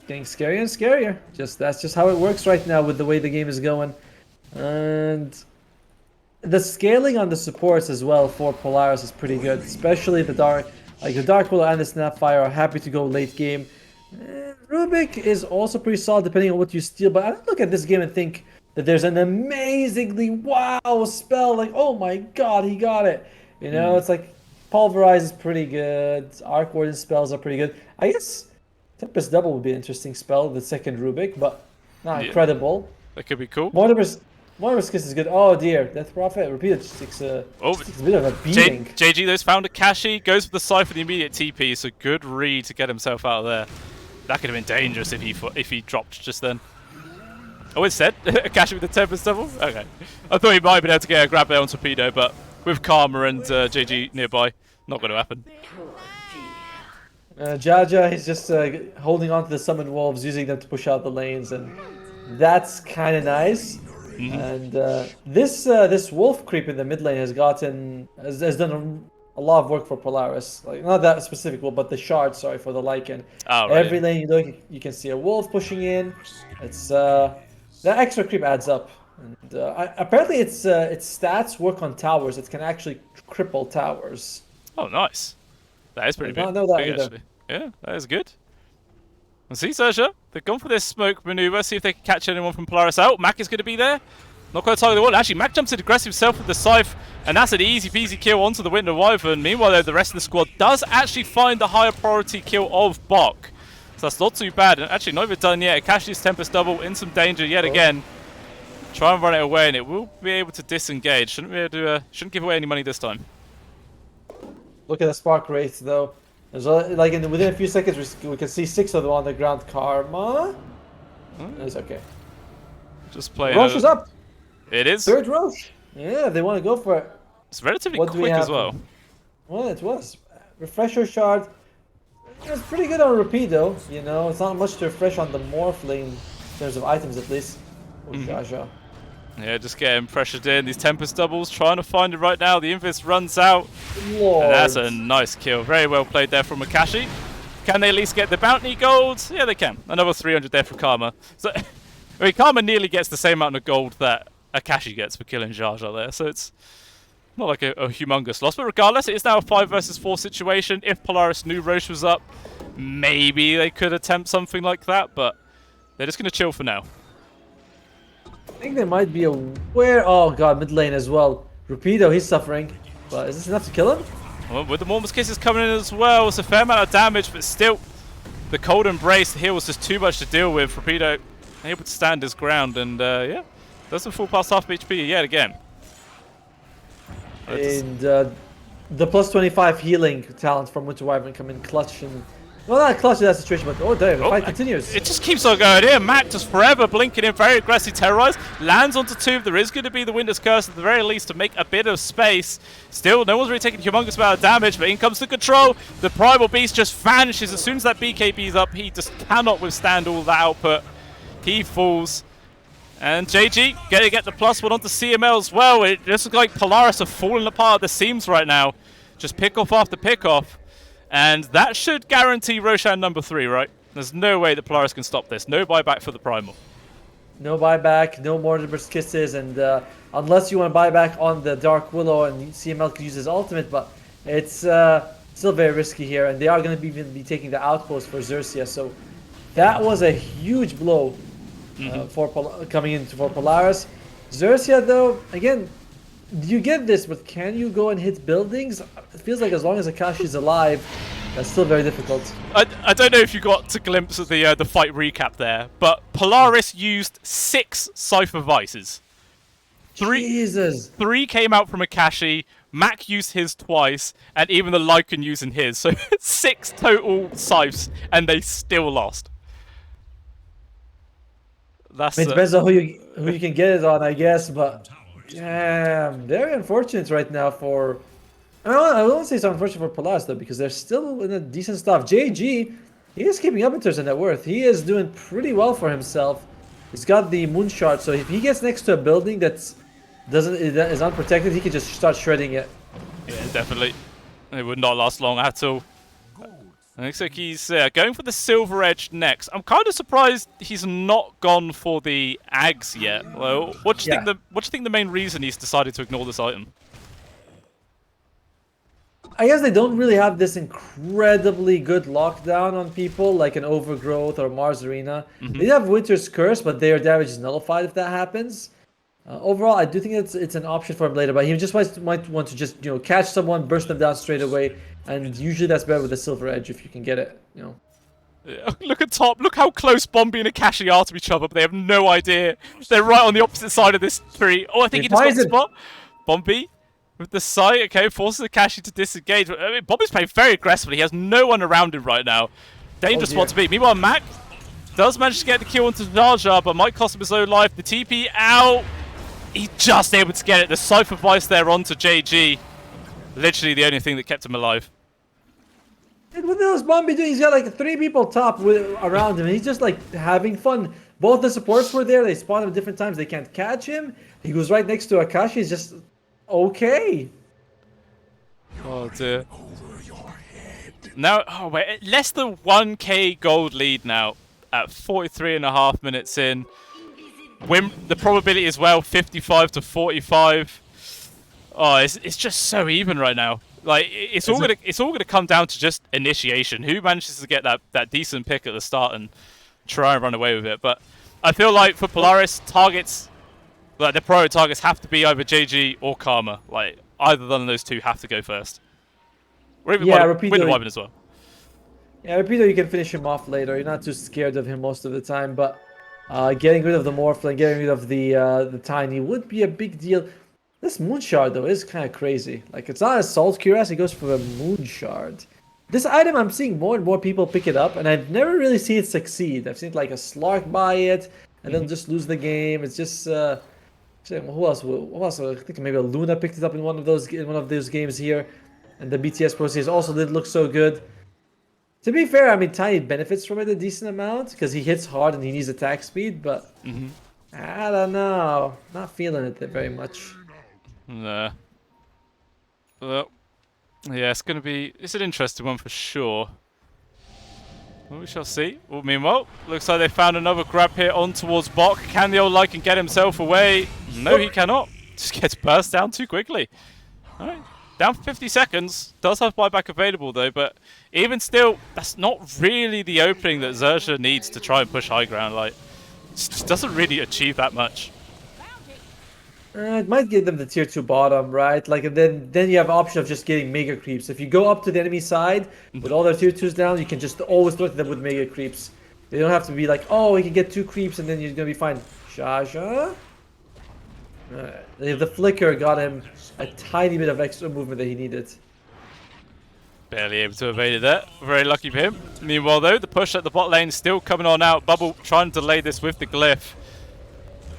getting scarier and scarier. That's just how it works right now with the way the game is going. And the scaling on the supports as well for Polaris is pretty good, especially the Dark Willow and the Snapfire are happy to go late game. Rubik is also pretty solid depending on what you steal, but I don't look at this game and think that there's an amazingly wow spell. Like, oh my god, he got it. You know, it's like Pulverize is pretty good. Arc Warden spells are pretty good. I guess Tempest Double would be an interesting spell, the second Rubik, but not Yeah, incredible. that could be cool. Mortimer's Kiss is good. Oh dear, Death Prophet repeated takes a bit of a beating. JG those found Akashi, goes for the scythe for the immediate TP, so good read to get himself out of there. That could have been dangerous if he dropped just then. Oh, instead, Akashi with the Tempest Double? Okay. I thought he might have been able to get a grab there on Torpedo, but with Karma and JG nearby, not going to happen. Jaja, he's just holding on to the summoned wolves, using them to push out the lanes, and that's kind of nice. And this wolf creep in the mid lane has done a lot of work for Polaris. Like, not that specific wolf, but the shard. Sorry, for the Lycan. Oh, right. Every lane you look, you can see a wolf pushing in. It's that extra creep adds up. And apparently, its stats work on towers. It can actually cripple towers. Oh, nice. That is pretty big. I know that big either. actually. Yeah, that is good. And see, XERXIA, they've gone for this smoke maneuver, see if they can catch anyone from Polaris out. Mac is going to be there. Not going to target the wall. Actually, Mac jumps in aggressive himself with the scythe, and that's an easy peasy kill onto the Winter Wyvern. Meanwhile, though, the rest of the squad does actually find the higher priority kill of Bok. So that's not too bad. And actually, not even done yet. Akashi's Tempest Double in some danger yet again. Try and run it away, and it will be able to disengage. Shouldn't give away any money this time. Look at the spark rate, though. There's like within a few seconds, we can see 6 of them on the ground. Karma. It's okay. Just play. Roche is up. It is. Third Roche. Yeah, they want to go for it. It's relatively quick as well. Well, it was. Refresher shard. It was pretty good on Rapido. You know, it's not much to refresh on the Morph lane in terms of items, at least. Jaja. Yeah, just getting pressured in. These Tempest Doubles, trying to find it right now. The Invis runs out. Lord. And that's a nice kill. Very well played there from Akashi. Can they at least get the bounty gold? Yeah, they can. Another 300 there for Karma. So, I mean, Karma nearly gets the same amount of gold that Akashi gets for killing Jaja there. So it's not like a humongous loss. But regardless, it is now a 5 versus 4 situation. If Polaris knew Roche was up, maybe they could attempt something like that. But they're just going to chill for now. I think they might be aware. Oh god, mid lane as well. Rapido, he's suffering. But is this enough to kill him? Well, with the Mormons Kisses coming in as well, it's a fair amount of damage, but still, the Cold Embrace, the heal was just too much to deal with. Rapido able to stand his ground, and yeah, doesn't fall past half HP yet again. And the plus 25 healing talent from Winter Wyvern come in clutch and... Well, not clutch in that situation, but oh damn, the fight continues. It just keeps on going here. Mac just forever blinking in, very aggressive, terrorized. Lands onto 2. There is going to be the Winter's Curse at the very least to make a bit of space. Still, no one's really taking a humongous amount of damage, but in comes the control. The Primal Beast just vanishes as soon as that BKB's up. He just cannot withstand all that output. He falls. And JG going to get the +1 onto CML as well. It just looks like Polaris are falling apart at the seams right now. Just pick-off after pick-off. And that should guarantee Roshan number 3, right? There's no way that Polaris can stop this. No buyback for the Primal. No buyback, no Mortimer's Kisses, and unless you want to buy back on the Dark Willow and CML could use his ultimate, but it's still very risky here, and they are going to even be taking the outpost for XERXIA, so that was a huge blow coming in for Polaris. XERXIA, though, again, you get this, but can you go and hit buildings? It feels like as long as Akashi's alive, that's still very difficult. I don't know if you got a glimpse of the fight recap there, but Polaris used 6 Cypher Vices. Jesus. 3 came out from Akashi, Mac used his twice, and even the Lycan using his. So 6 total Scythes, and they still lost. That's it depends on who you can get it on, I guess, but damn, very unfortunate right now for... I won't say it's unfortunate for Polaris, though, because they're still in a decent stuff. JG, he is keeping up in terms of net worth. He is doing pretty well for himself. He's got the Moon Shard, so if he gets next to a building that is unprotected, he can just start shredding it. Yeah, definitely. It would not last long at all. It looks like he's going for the Silver Edge next. I'm kind of surprised he's not gone for the Ags yet. Well, what do you think the main reason he's decided to ignore this item? I guess they don't really have this incredibly good lockdown on people like an Overgrowth or Mars Arena. They have Winter's Curse, but their damage is nullified if that happens. Overall, I do think it's an option for him later, but he just might want to just catch someone, burst them down straight away, and usually that's better with the Silver Edge if you can get it. Yeah, look at top. Look how close Bombi and Akashi are to each other, but they have no idea. They're right on the opposite side of this tree. Oh, I think he just got the spot. Bombi with the sight. Okay, forces Akashi to disengage. I mean, Bombi's playing very aggressively. He has no one around him right now. Dangerous spot to be. Meanwhile, Mac does manage to get the kill onto Jar Jar, but might cost him his own life. The TP out. He's just able to get it. The Cypher Vice there onto JG. Literally the only thing that kept him alive. And what the hell is Bombi doing? He's got like 3 people top around him. And he's just like having fun. Both the supports were there. They spawn him at different times. They can't catch him. He goes right next to Akashi. He's just okay. Oh dear. Now, oh wait, less than 1k gold lead now at 43.5 minutes in. Win the probability as well, 55 to 45. Oh, it's just so even right now. Like it's all gonna come down to just initiation. Who manages to get that decent pick at the start and try and run away with it? But I feel like for Polaris, targets, like the priority targets, have to be either JG or Karma. Like either one of those two have to go first. Or even Rapido as well. Yeah, Rapido, you can finish him off later. You're not too scared of him most of the time, but. Getting rid of the Morphle and getting rid of the Tiny would be a big deal. This Moon Shard, though, is kind of crazy. Like, it's not a Salt Cuirass, it goes for a Moon Shard. This item, I'm seeing more and more people pick it up, and I've never really seen it succeed. I've seen, like, a Slark buy it, and then just lose the game. It's just, who else? I think maybe a Luna picked it up in one of those games here. And the BTS Pro also did look so good. To be fair, I mean, Tiny benefits from it a decent amount because he hits hard and he needs attack speed, but I don't know. Not feeling it very much. Nah. Well, yeah, it's an interesting one for sure. Well, we shall see. Well, meanwhile, looks like they found another grab here on towards Bok. Can the old Lycan get himself away? No, he cannot. Just gets burst down too quickly. All right. Down for 50 seconds. Does have buyback available though, but even still, that's not really the opening that XERXIA needs to try and push high ground. Like, it just doesn't really achieve that much. It might give them the tier 2 bottom, right? Like, and then you have option of just getting mega creeps. If you go up to the enemy side with all their tier 2s down, you can just always threaten them with mega creeps. They don't have to be like, oh, we can get 2 creeps and then you're gonna be fine. Shasha. The flicker got him a tiny bit of extra movement that he needed. Barely able to evade that. Very lucky for him. Meanwhile, though, the push at the bot lane still coming on out. Bubble trying to delay this with the glyph.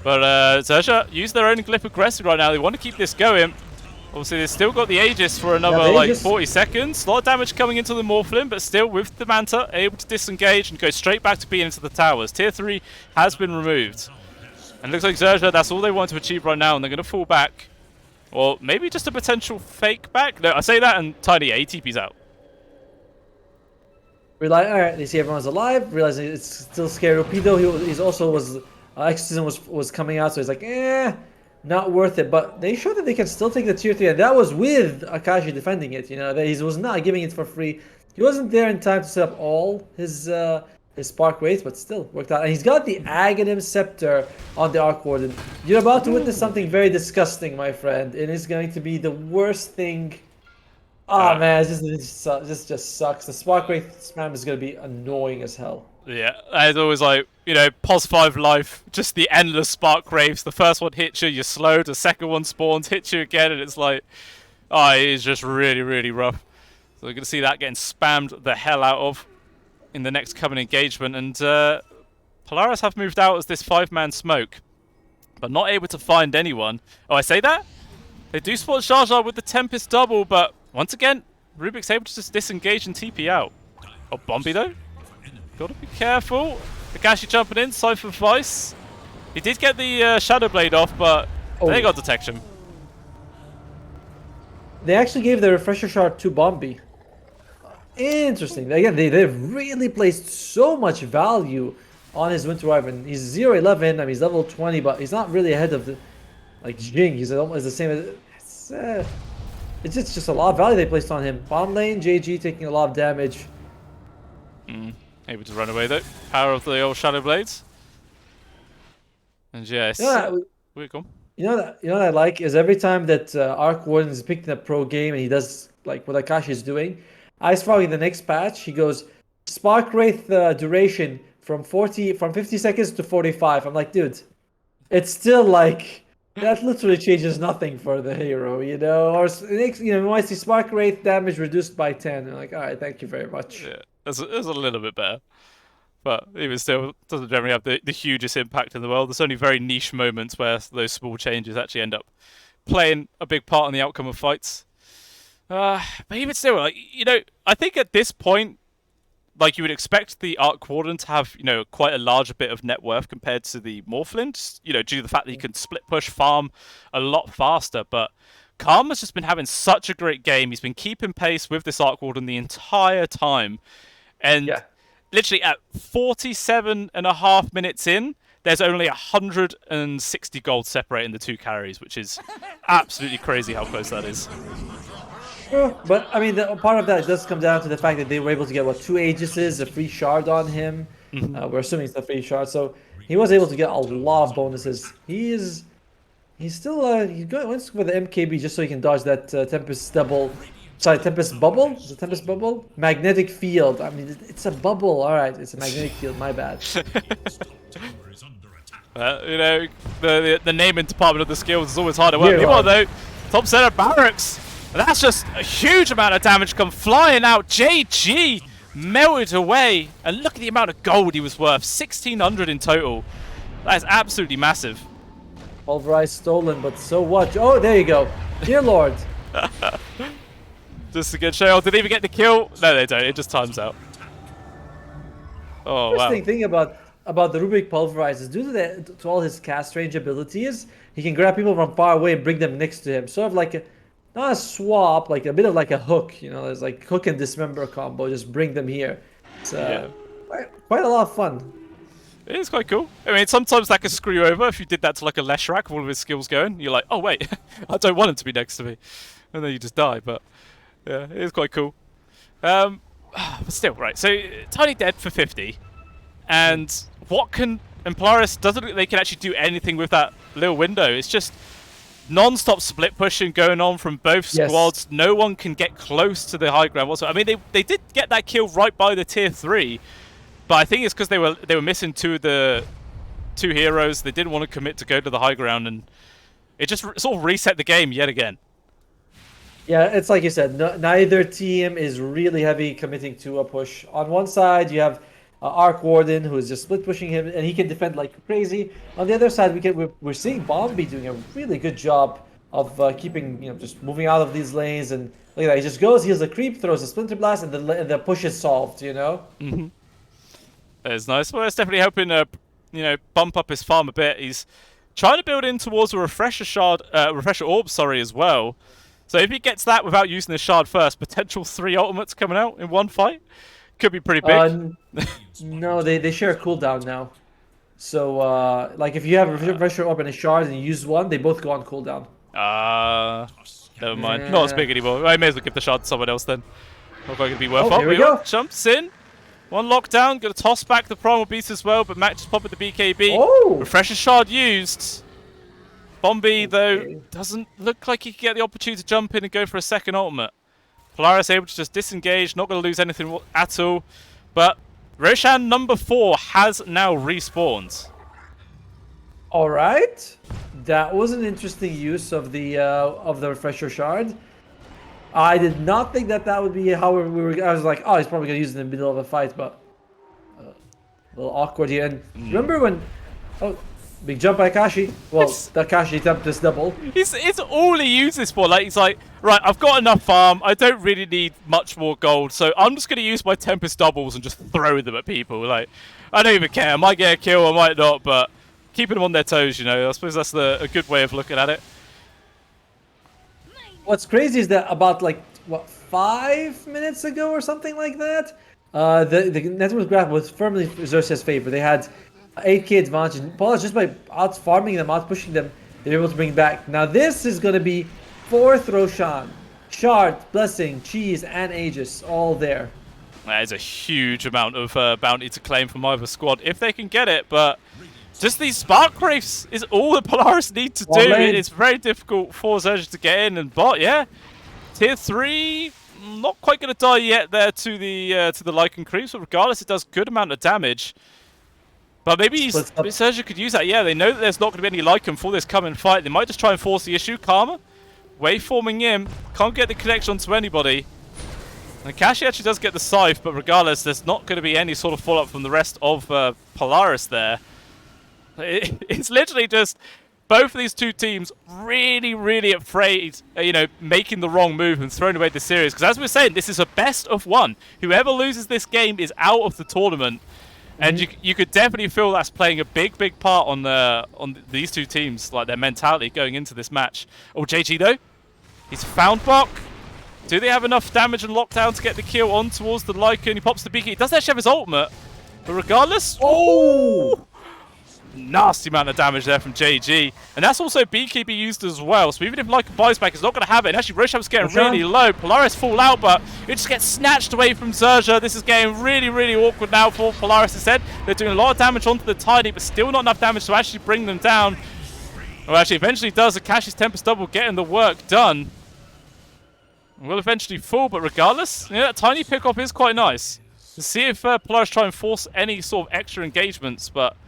But XERXIA use their own glyph aggressive right now. They want to keep this going. Obviously, they've still got the Aegis for another like 40 seconds. A lot of damage coming into the Morphlin, but still with the Manta, able to disengage and go straight back to being into the towers. Tier 3 has been removed. And looks like XERXIA, that's all they want to achieve right now, and they're going to fall back. Or maybe just a potential fake back. No, I say that and Tiny ATP's out. Alright, they see everyone's alive, realizing it's still scary. Rapido, he's also Exorcism was coming out, so he's like, not worth it. But they showed that they can still take the tier 3, and that was with Akashi defending it, that he was not giving it for free. He wasn't there in time to set up all his Spark Wraith, but still worked out. And he's got the Aghanim Scepter on the Arc Warden. You're about to witness something very disgusting, my friend. It is going to be the worst thing. Oh man, this just sucks. The Spark Wraith spam is going to be annoying as hell. Yeah, it's always like, pos 5 life, just the endless Spark Wraiths. The first one hits you, you're slowed. The second one spawns, hits you again, and it's like, it is just really, really rough. So we're going to see that getting spammed the hell out of in the next coming engagement. And Polaris have moved out as this 5-man smoke, but not able to find anyone. Oh, I say that? They do spot Jar Jar with the Tempest double, but once again, Rubik's able to just disengage and TP out. Oh, Bombi though? Gotta be careful. Akashi jumping in, Cypher Vice. He did get the Shadow Blade off, but they got detection. They actually gave the Refresher Shard to Bombi. Interesting. Again, they've really placed so much value on his Winter Wyvern. He's 0-11, I mean, he's level 20, but he's not really ahead of Jing. He's almost the same as... it's just a lot of value they placed on him. Bottom lane, JG taking a lot of damage. Able to run away though. Power of the old Shadow Blades. And yes, we're gone. You know what I like is every time that Arc Warden is picked in a pro game and he does like what Akashi is doing, Ice Frog in the next patch he goes Spark Wraith duration from 50 seconds to 45. I'm like, dude, it's still like that literally changes nothing for the hero, you know. Or next, you know, we might see Spark Wraith damage reduced by 10. I'm like, all right, thank you very much. Yeah, it's a little bit better. But even still, doesn't generally have the hugest impact in the world. There's only very niche moments where those small changes actually end up playing a big part in the outcome of fights. But even still, like, you know, I think at this point, like, you would expect the Arc Warden to have, you know, quite a larger bit of net worth compared to the Morphling, you know, due to the fact that he can split push farm a lot faster. But Karma's just been having such a great game. He's been keeping pace with this Arc Warden the entire time. And Yeah. literally at 47.5 minutes in, there's only 160 gold separating the two carries, which is absolutely crazy how close that is. But I mean, part of that does come down to the fact that they were able to get 2 Aegises, a free shard on him. We're assuming it's the free shard, so he was able to get a lot of bonuses. He's still he went for the MKB just so he can dodge that Tempest double. Sorry, Tempest bubble? Is it Tempest bubble? Magnetic field. I mean, it's a bubble. All right, it's a magnetic field. My bad. You know, the naming department of the skills is always hard to work. Meanwhile, though, top center barracks. And that's just a huge amount of damage come flying out. JG melted away. And look at the amount of gold he was worth. 1,600 in total. That is absolutely massive. Pulverized stolen, but so what? Oh, there you go. Dear Lord. Just to get show. Did he even get the kill? No, they don't. It just times out. Oh, wow. Interesting thing about the Rubik Pulverize is due to all his cast range abilities, he can grab people from far away and bring them next to him. Sort of like not a swap, like a bit of like a hook. You know, there's like hook and dismember combo. Just bring them here. It's quite a lot of fun. It is quite cool. I mean, sometimes that could screw you over if you did that to like a Leshrac with all of his skills going. You're like, oh wait, I don't want him to be next to me, and then you just die. But yeah, it is quite cool. But still, right. So Tiny dead for 50, and what can Polaris doesn't look like they can actually do anything with that little window. It's just non-stop split pushing going on from both squads. No one can get close to the high ground whatsoever. I mean, they did get that kill right by the tier 3, but I think it's because they were missing two heroes. They didn't want to commit to go to the high ground, and it just sort of reset the game yet again. Yeah, it's like you said, neither team is really heavy committing to a push. On one side, you have Arc Warden, who is just split pushing him, and he can defend like crazy. On the other side, we're seeing Bombi doing a really good job of keeping, you know, just moving out of these lanes, and look at that, he just goes, heals a creep, throws a Splinter Blast, and the push is solved. You know. Mm-hmm. It's nice. Well, it's definitely helping, you know, bump up his farm a bit. He's trying to build in towards a refresher orb, as well. So if he gets that without using the shard first, potential 3 ultimates coming out in one fight could be pretty big. No, they share a cooldown now. So like if you have a refresher orb and a shard and you use one, they both go on cooldown. Never mind. Not as big anymore. I may as well give the shard to someone else then. Not going to be worth it. Here we go. Jumps in. One lockdown. Going to toss back the Primal Beast as well, but Mac just popping the BKB. Oh! Refresher shard used. Bombi, though, doesn't look like he can get the opportunity to jump in and go for a second ultimate. Polaris able to just disengage, not going to lose anything at all. But Roshan number 4 has now respawned. All right, that was an interesting use of the refresher shard. I did not think that would be how we were. I was like, oh, he's probably going to use it in the middle of a fight, but a little awkward here. And remember when? Oh. Big jump by Akashi. Well, the Akashi Tempest double. It's all he uses for. Like, he's like, right, I've got enough farm. I don't really need much more gold, so I'm just going to use my Tempest doubles and just throw them at people. Like, I don't even care. I might get a kill, I might not, but keeping them on their toes, you know. I suppose that's a good way of looking at it. What's crazy is that about, like, what, 5 minutes ago or something like that, the network graph was firmly XERXIA's favor. They had 8k advantage. Polaris, just by out farming them, out pushing them, they're able to bring back. Now this is going to be 4th Roshan. Shard, Blessing, Cheese, and Aegis all there. That is a huge amount of bounty to claim from either squad if they can get it, but just these Spark Wraiths is all that Polaris need to do. It's very difficult for XERXIA to get in, and bot, yeah. Tier 3, not quite going to die yet there to the Lycan creeps, but regardless, it does good amount of damage. But maybe XERXIA could use that. Yeah, they know that there's not going to be any Lycan for this coming fight. They might just try and force the issue. Karma, waveforming in, can't get the connection to anybody. And Kashi actually does get the Scythe, but regardless, there's not going to be any sort of follow-up from the rest of Polaris there. It's literally just both of these two teams really, really afraid, making the wrong move and throwing away the series. Because as we were saying, this is a best of one. Whoever loses this game is out of the tournament. And you could definitely feel that's playing a big, big part on these two teams, like their mentality going into this match. Oh, JG though, he's found Bok. Do they have enough damage and lockdown to get the kill on towards the Lycan? He pops the beacon. He doesn't actually have his ultimate, but regardless, oh, nasty amount of damage there from JG. And that's also Beekeeper used as well. So even if Lycan buys back, it's not going to have it. And actually, Rosham's getting really low. Polaris fall out, but it just gets snatched away from XERXIA. This is getting really, really awkward now for Polaris instead. They're doing a lot of damage onto the Tiny, but still not enough damage to actually bring them down. Well, actually, eventually does. Akashi's Tempest Double getting the work done. Will eventually fall, but regardless, that Tiny pick-up is quite nice. To see if Polaris try and force any sort of extra engagements, but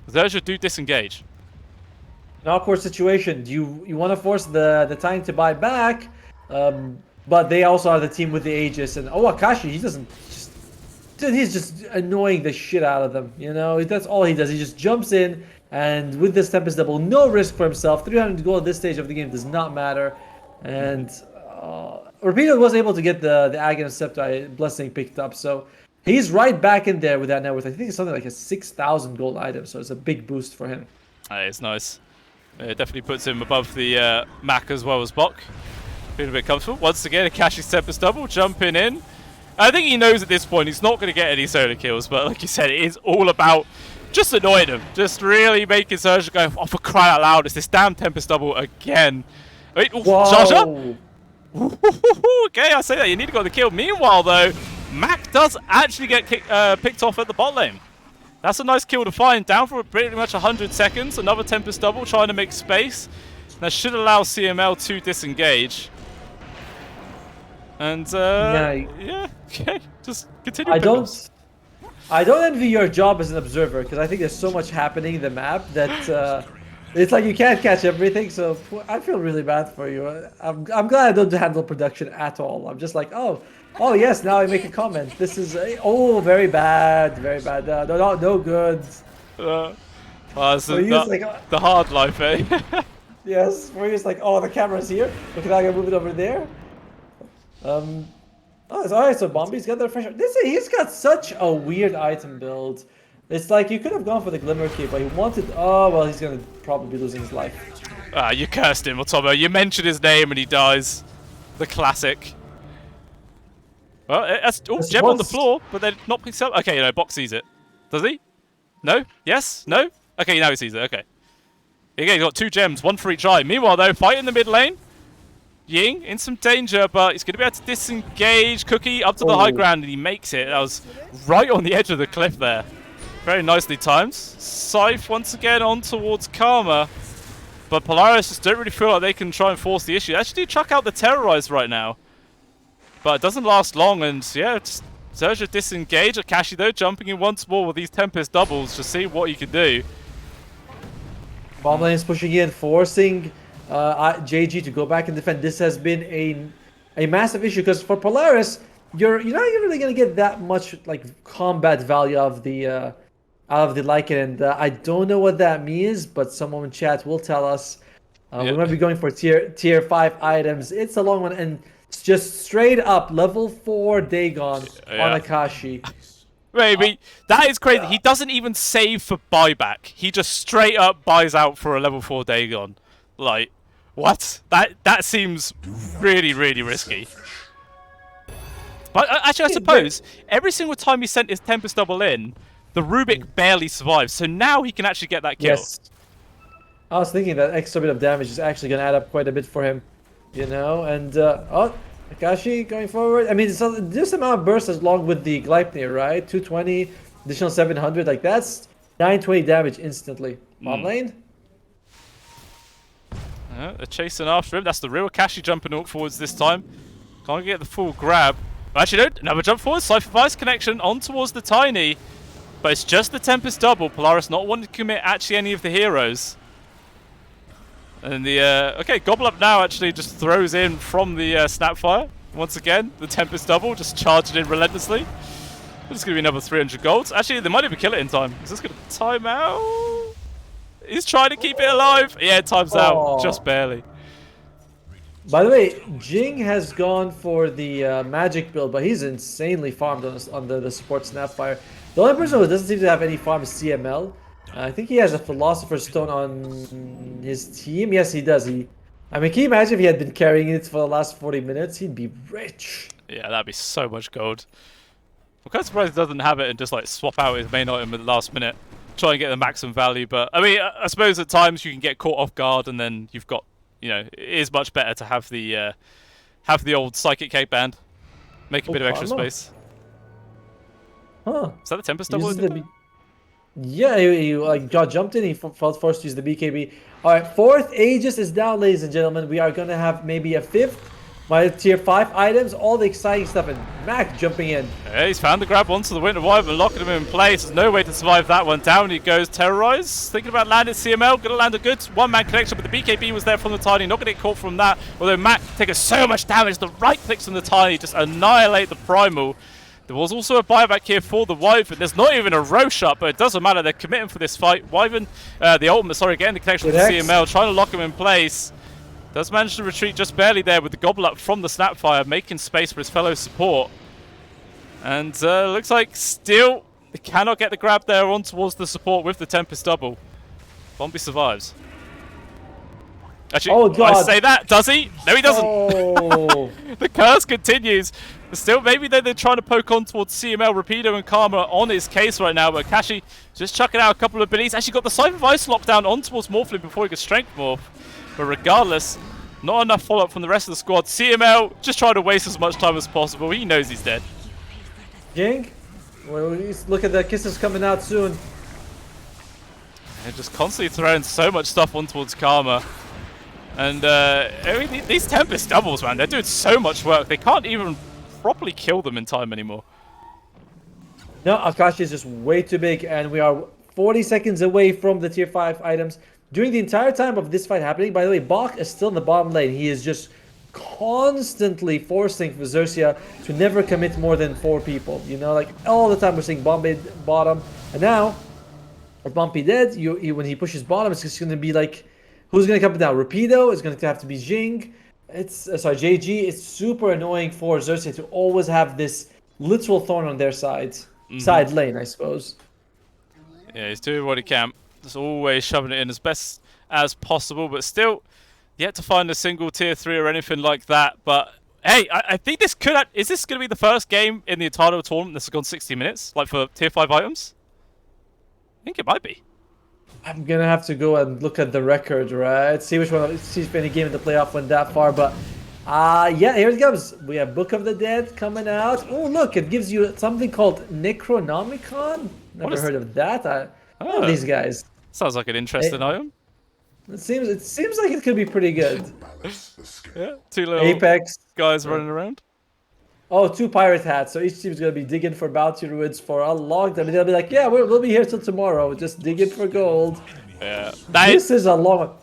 XERXIA do disengage. An awkward situation. You want to force the Tiny to buy back, but they also are the team with the Aegis, and Akashi, he's just annoying the shit out of them. That's all he does. He just jumps in, and with this Tempest Double, no risk for himself. 300 gold at this stage of the game does not matter, and Repeated was able to get the Aghanim Scepter Blessing picked up, so he's right back in there with that net worth. I think it's something like a 6,000 gold item, so it's a big boost for him. It's nice. It definitely puts him above the Mac as well as Bok. Feeling a bit comfortable. Once again, Akashi's Tempest Double jumping in. I think he knows at this point he's not going to get any solo kills, but like you said, it is all about just annoying him. Just really making XERXIA go, oh, for crying out loud, it's this damn Tempest Double again. Wait, Jaja? Okay, I say that. You need to go the kill. Meanwhile, though, Mac does actually get picked off at the bot lane. That's a nice kill to find. Down for pretty much 100 seconds. Another Tempest Double trying to make space. That should allow CML to disengage. And, yeah, okay. Just continue. I don't envy your job as an observer, because I think there's so much happening in the map that it's like you can't catch everything, so I feel really bad for you. I'm glad I don't handle production at all. I'm just like, oh yes, now I make a comment. This is very bad, very bad. No good. It's the hard life, eh? Yes, where he's like, oh, the camera's here. Look at that, I can move it over there. It's alright. So Bombi's got the fresh. He's got such a weird item build. It's like you could have gone for the Glimmer Key, but he wanted. Oh well, he's gonna probably be losing his life. You cursed him, Otomo. You mentioned his name and he dies. The classic. Well, that's gem on the floor, but then not picked up. Okay, Bok sees it. Does he? No? Yes? No? Okay, now he sees it. Okay. Again, he's got 2 gems, 1 for each eye. Meanwhile, though, fight in the mid lane. Ying in some danger, but he's going to be able to disengage. Cookie up to the high ground, and he makes it. That was right on the edge of the cliff there. Very nicely timed. Scythe once again on towards Karma. But Polaris just don't really feel like they can try and force the issue. They actually do chuck out the Terrorize right now. But it doesn't last long, and yeah, XERXIA disengage. Akashi, though, jumping in once more with these Tempest Doubles to see what he can do. Bomb lane is pushing in, forcing JG to go back and defend. This has been a massive issue, because for Polaris, you're not really going to get that much like combat value out of the Lycan, and I don't know what that means, but someone in chat will tell us. We might be going for tier 5 items. It's a long one, and it's just straight up level 4 Dagon on Akashi. Maybe. That is crazy. He doesn't even save for buyback. He just straight up buys out for a level 4 Dagon. Like, what? That seems really, really risky. But actually, I suppose every single time he sent his Tempest Double in, the Rubik barely survives. So now he can actually get that kill. Yes. I was thinking that extra bit of damage is actually going to add up quite a bit for him. And Akashi going forward. I mean, so this amount of burst along with the Gleipnir, right? 220, additional 700. Like that's 920 damage instantly. Bottom lane. They're chasing after him. That's the real Akashi jumping up forwards this time. Can't get the full grab. Actually, no. Another jump forward. Cypher Vice connection on towards the Tiny. But it's just the Tempest double. Polaris not wanting to commit actually any of the heroes. And the, okay, Gobble Up now actually just throws in from the Snapfire. Once again, the Tempest double just charging in relentlessly. It's going to be another 300 golds. Actually, they might even kill it in time. Is this going to time out? He's trying to keep it alive. Yeah, it times out. Just barely. By the way, Jing has gone for the magic build, but he's insanely farmed on the support Snapfire. The only person who doesn't seem to have any farm is CML. I think he has a Philosopher's Stone on his team. Yes, he does. I mean, can you imagine if he had been carrying it for the last 40 minutes? He'd be rich. Yeah, that'd be so much gold. I'm kind of surprised he doesn't have it and just like swap out his main item at the last minute. Try and get the maximum value, but I mean, I suppose at times you can get caught off guard and then you've got, you know, it is much better to have the old Psychic Cape band. Make a bit of extra space. Huh. Is that the Tempest double? Yeah, he like got jumped in. He felt forced to use the BKB. All right, fourth Aegis is down, ladies and gentlemen. We are gonna have maybe a fifth. My tier 5 items, all the exciting stuff, and Mac jumping in. Yeah, he's found the grab onto the Winter Wyvern, locking him in place. There's no way to survive that one. Down he goes, Terrorize. Thinking about landing CML, gonna land a good one-man connection, but the BKB was there from the Tiny. Not gonna get caught from that. Although Mac taking so much damage, the right clicks from the Tiny just annihilate the Primal. There was also a buyback here for the Wyvern. There's not even a Roche up, but it doesn't matter. They're committing for this fight. Wyvern, the ultimate, sorry, getting the connection with the CML, trying to lock him in place. Does manage to retreat just barely there with the Gobble Up from the Snapfire, making space for his fellow support. And looks like still they cannot get the grab there on towards the support with the Tempest double. Bombi survives. Actually, oh God. I say that, does he? No, he doesn't. Oh. The curse continues. Still, maybe they're trying to poke on towards CML, Rapido, and Karma on his case right now, but Kashi just chucking out a couple of abilities. Actually got the Cypher Vice lockdown on towards Morphling before he could Strength Morph. But regardless, not enough follow-up from the rest of the squad. CML just trying to waste as much time as possible. He knows he's dead. Jing? Well, look at the kisses coming out soon. And just constantly throwing so much stuff on towards Karma. And I mean, these Tempest doubles, man, they're doing so much work. They can't even properly kill them in time anymore. No, Akashi is just way too big, and we are 40 seconds away from the tier 5 items. During the entire time of this fight happening, by the way, Bach is still in the bottom lane. He is just constantly forcing XERXIA to never commit more than 4 people. You know, like all the time we're seeing Bombay bottom. And now, with Bumpy dead, when he pushes bottom, it's just going to be like, who's going to come down? Rapido is going to have to be Jing. It's sorry, JG. It's super annoying for XERXIA to always have this literal thorn on their side. Side lane, I suppose. Yeah, he's doing what he can. Just always shoving it in as best as possible, but still yet to find a single tier 3 or anything like that. But hey, I think this could is this going to be the first game in the entire tournament that's gone 60 minutes, like for tier 5 items? I think it might be. I'm gonna have to go and look at the record, right? See which one, see if any game in the playoff went that far. But yeah, here it comes. We have Book of the Dead coming out. Oh, look, it gives you something called Necronomicon. Never heard of that. Oh, these guys. Sounds like an interesting item. It seems like it could be pretty good. Yeah, 2 little Apex guys running around. Oh, 2 pirate hats. So each team's gonna be digging for bounty ruins for a long time. They'll be like, yeah, we'll be here till tomorrow, just digging for gold. Yeah, this is a long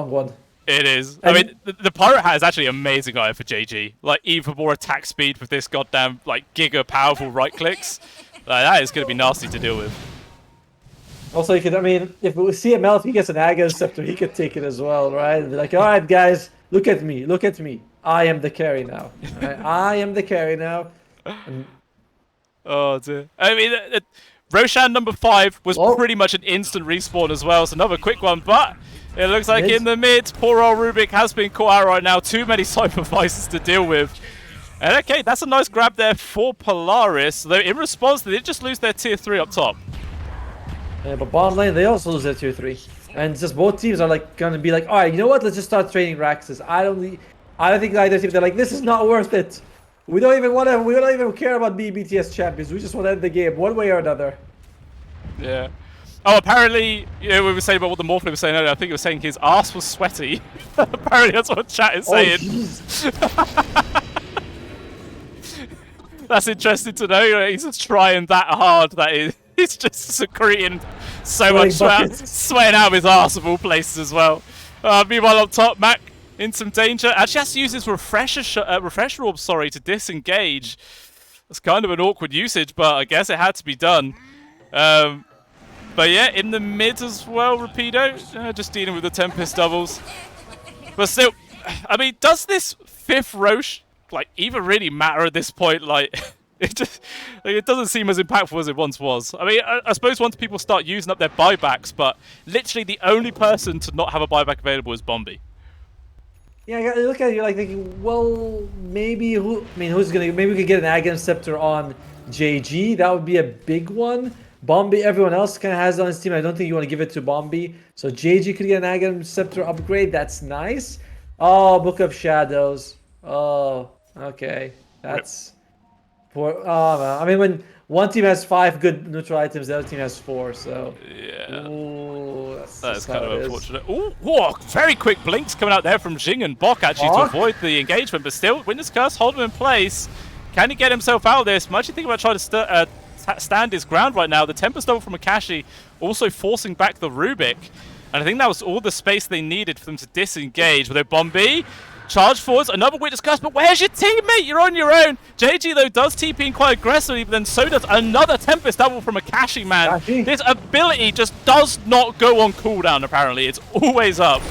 one. It is. I mean, the pirate hat is actually an amazing item for JG. Like, even more attack speed with this goddamn like giga powerful right clicks. That is gonna be nasty to deal with. Also, you could, I mean, if we see CML, if he gets an Aga Scepter, he could take it as well, right? Be like, all right, guys, look at me. I am the carry now. Right? I am the carry now. Oh, dear. I mean, Roshan number 5 was pretty much an instant respawn as well. So another quick one, but it looks like in the mid, poor old Rubik has been caught out right now. Too many Cypher Vices to deal with. And okay, that's a nice grab there for Polaris. Though in response, they did just lose their tier 3 up top. Yeah, but bottom lane, they also lose their tier 3. And just both teams are like gonna be like, all right, you know what? Let's just start training Raxes. I don't think either team. They're like, this is not worth it. We don't even want to. We don't even care about being BTS champions. We just want to end the game one way or another. Yeah. Oh, apparently, you know, we were saying about what the Morphlin was saying earlier. I think it was saying his ass was sweaty. Apparently, that's what chat is saying. That's interesting to know. He's just trying that hard that he's just secreting so much sweating out of his arse of all places as well. Meanwhile, up top, Mac in some danger. Actually has to use his refresher orb, to disengage. It's kind of an awkward usage, but I guess it had to be done. But yeah, in the mid as well, Rapido, just dealing with the Tempest doubles. But still, I mean, does this 5th Roche even really matter at this point? It doesn't seem as impactful as it once was. I mean, I suppose once people start using up their buybacks, but literally the only person to not have a buyback available is Bombi. Yeah, you look at it, you're like thinking, well, maybe who's gonna? Maybe we could get an Aghanim Scepter on JG. That would be a big one. Bombi, everyone else kind of has it on his team. I don't think you want to give it to Bombi. So JG could get an Aghanim Scepter upgrade. That's nice. Oh, Book of Shadows. Oh, okay. That's poor. Oh, man. I mean, when one team has 5 good neutral items, the other team has 4. So yeah, ooh, that's kind of unfortunate. Ooh, whoa, very quick blinks coming out there from Jing and Bok actually to avoid the engagement, but still, Witness Curse hold him in place. Can he get himself out of this? I'm actually thinking about trying to stand his ground right now. The Tempest double from Akashi also forcing back the Rubik. And I think that was all the space they needed for them to disengage. With Bombi, charge forwards, another Witness Curse, but where's your teammate? You're on your own. JG, though, does TP in quite aggressively, but then so does another Tempest double from Akashi, man. This ability just does not go on cooldown, apparently. It's always up.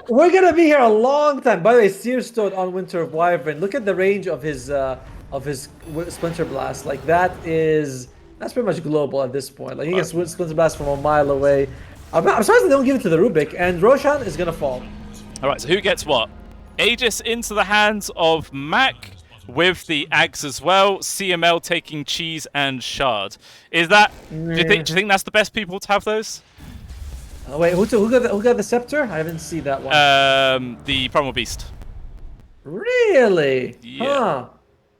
We're gonna be here a long time. By the way, Searstone on Winter of Wyvern. Look at the range of his Splinter Blast. Like that's pretty much global at this point. Like he can Splinter Blast from a mile away. I'm surprised they don't give it to the Rubik. And Roshan is gonna fall. All right, so who gets what? Aegis into the hands of Mac with the Ags as well. CML taking Cheese and Shard. Is that? Do you think that's the best people to have those? Wait, who got the scepter? I haven't seen that one. The Primal Beast. Really? Yeah. Huh.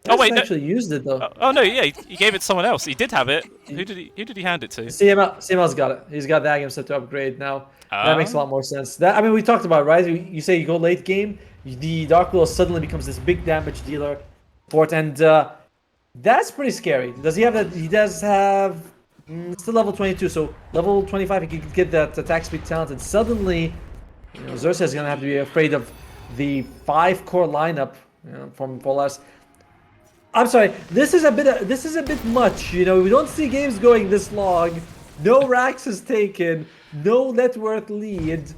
Oh wait, actually used it though. Oh no, yeah, he gave it to someone else. He did have it. Who did he hand it to? CML's got it. He's got the Aghanim Scepter upgrade now. That makes a lot more sense. That, I mean, we talked about it, right? You say you go late game, the Dark Will suddenly becomes this big damage dealer support, and that's pretty scary. Does he have that? He does have. Still level 22, so level 25 he could get that attack speed talent, and suddenly, XERXIA is gonna have to be afraid of the 5-core lineup from Polaris. I'm sorry, this is a bit much. We don't see games going this long. No racks is taken, no net worth lead.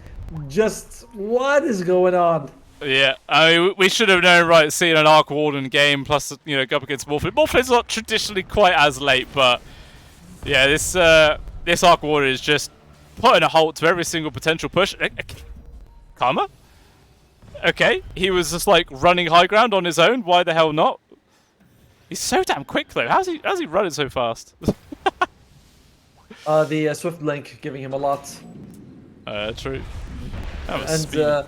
Just what is going on? Yeah, I mean, we should have known, right? Seeing an Arc Warden game plus go up against Morphlin. Morphlin's not traditionally quite as late, but. Yeah, this Arc Warrior is just putting a halt to every single potential push. Karma? Okay, he was just running high ground on his own. Why the hell not? He's so damn quick though. How's he running so fast? The Swift Link giving him a lot. True. That was speed.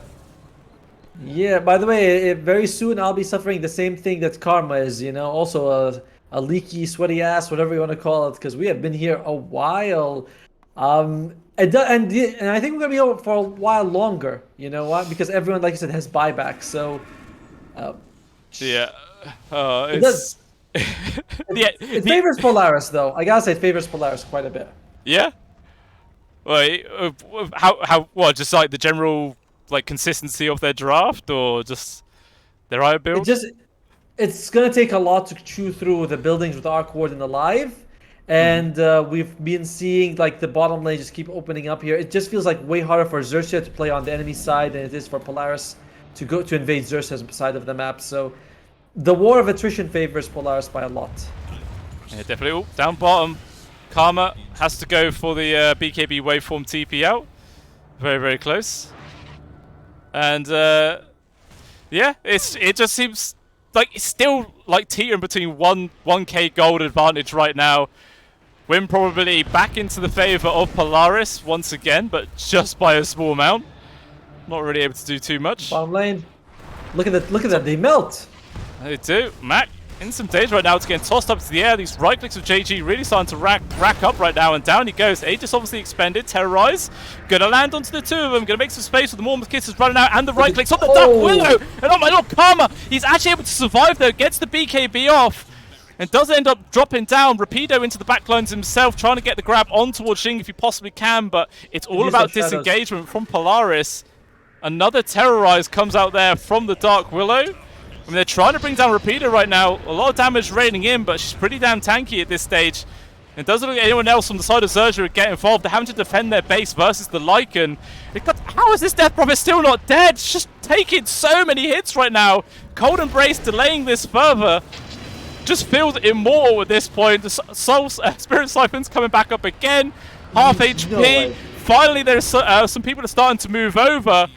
Yeah, by the way, very soon I'll be suffering the same thing that Karma is. Also a leaky, sweaty ass, whatever you want to call it, because we have been here a while. And I think we're going to be here for a while longer, you know what? Because everyone, like you said, has buybacks, so... yeah. It does. It favors Polaris, though. I gotta say, it favors Polaris quite a bit. Yeah? Wait, what, just the general, consistency of their draft, or just their IO build? It's gonna take a lot to chew through the buildings with Arc Warden alive, and we've been seeing the bottom lane just keep opening up here. It just feels way harder for XERXIA to play on the enemy side than it is for Polaris to go to invade XERXIA's side of the map. So the war of attrition favors Polaris by a lot. Yeah, definitely. Ooh, down bottom, Karma has to go for the BKB waveform TP out. Very, very close. And yeah, it just seems. It's still teetering between 1k gold advantage right now. Win probably back into the favor of Polaris once again, but just by a small amount. Not really able to do too much. Bottom lane. Look at that, they melt. They do. Mac in some danger right now. It's getting tossed up to the air. These right clicks of JG really starting to rack up right now, and down he goes. Aegis obviously expended. Terrorize. Gonna land onto the two of them. Gonna make some space with the Mormon Kisses running out, and the right clicks on the Dark Willow. And oh my lord, Karma! He's actually able to survive though. Gets the BKB off. And does end up dropping down. Rapido into the backlines himself, trying to get the grab on towards Xing if he possibly can, but it's all about disengagement from Polaris. Another Terrorize comes out there from the Dark Willow. I mean, they're trying to bring down Rapido right now. A lot of damage raining in, but she's pretty damn tanky at this stage. It doesn't look like anyone else from the side of XERXIA would get involved. They're having to defend their base versus the Lycan. How is this Death Prophet still not dead? It's just taking so many hits right now. Cold Embrace delaying this further. Just feels immortal at this point. The Spirit Siphon's coming back up again. Half HP. No, finally, there's some people that are starting to move over.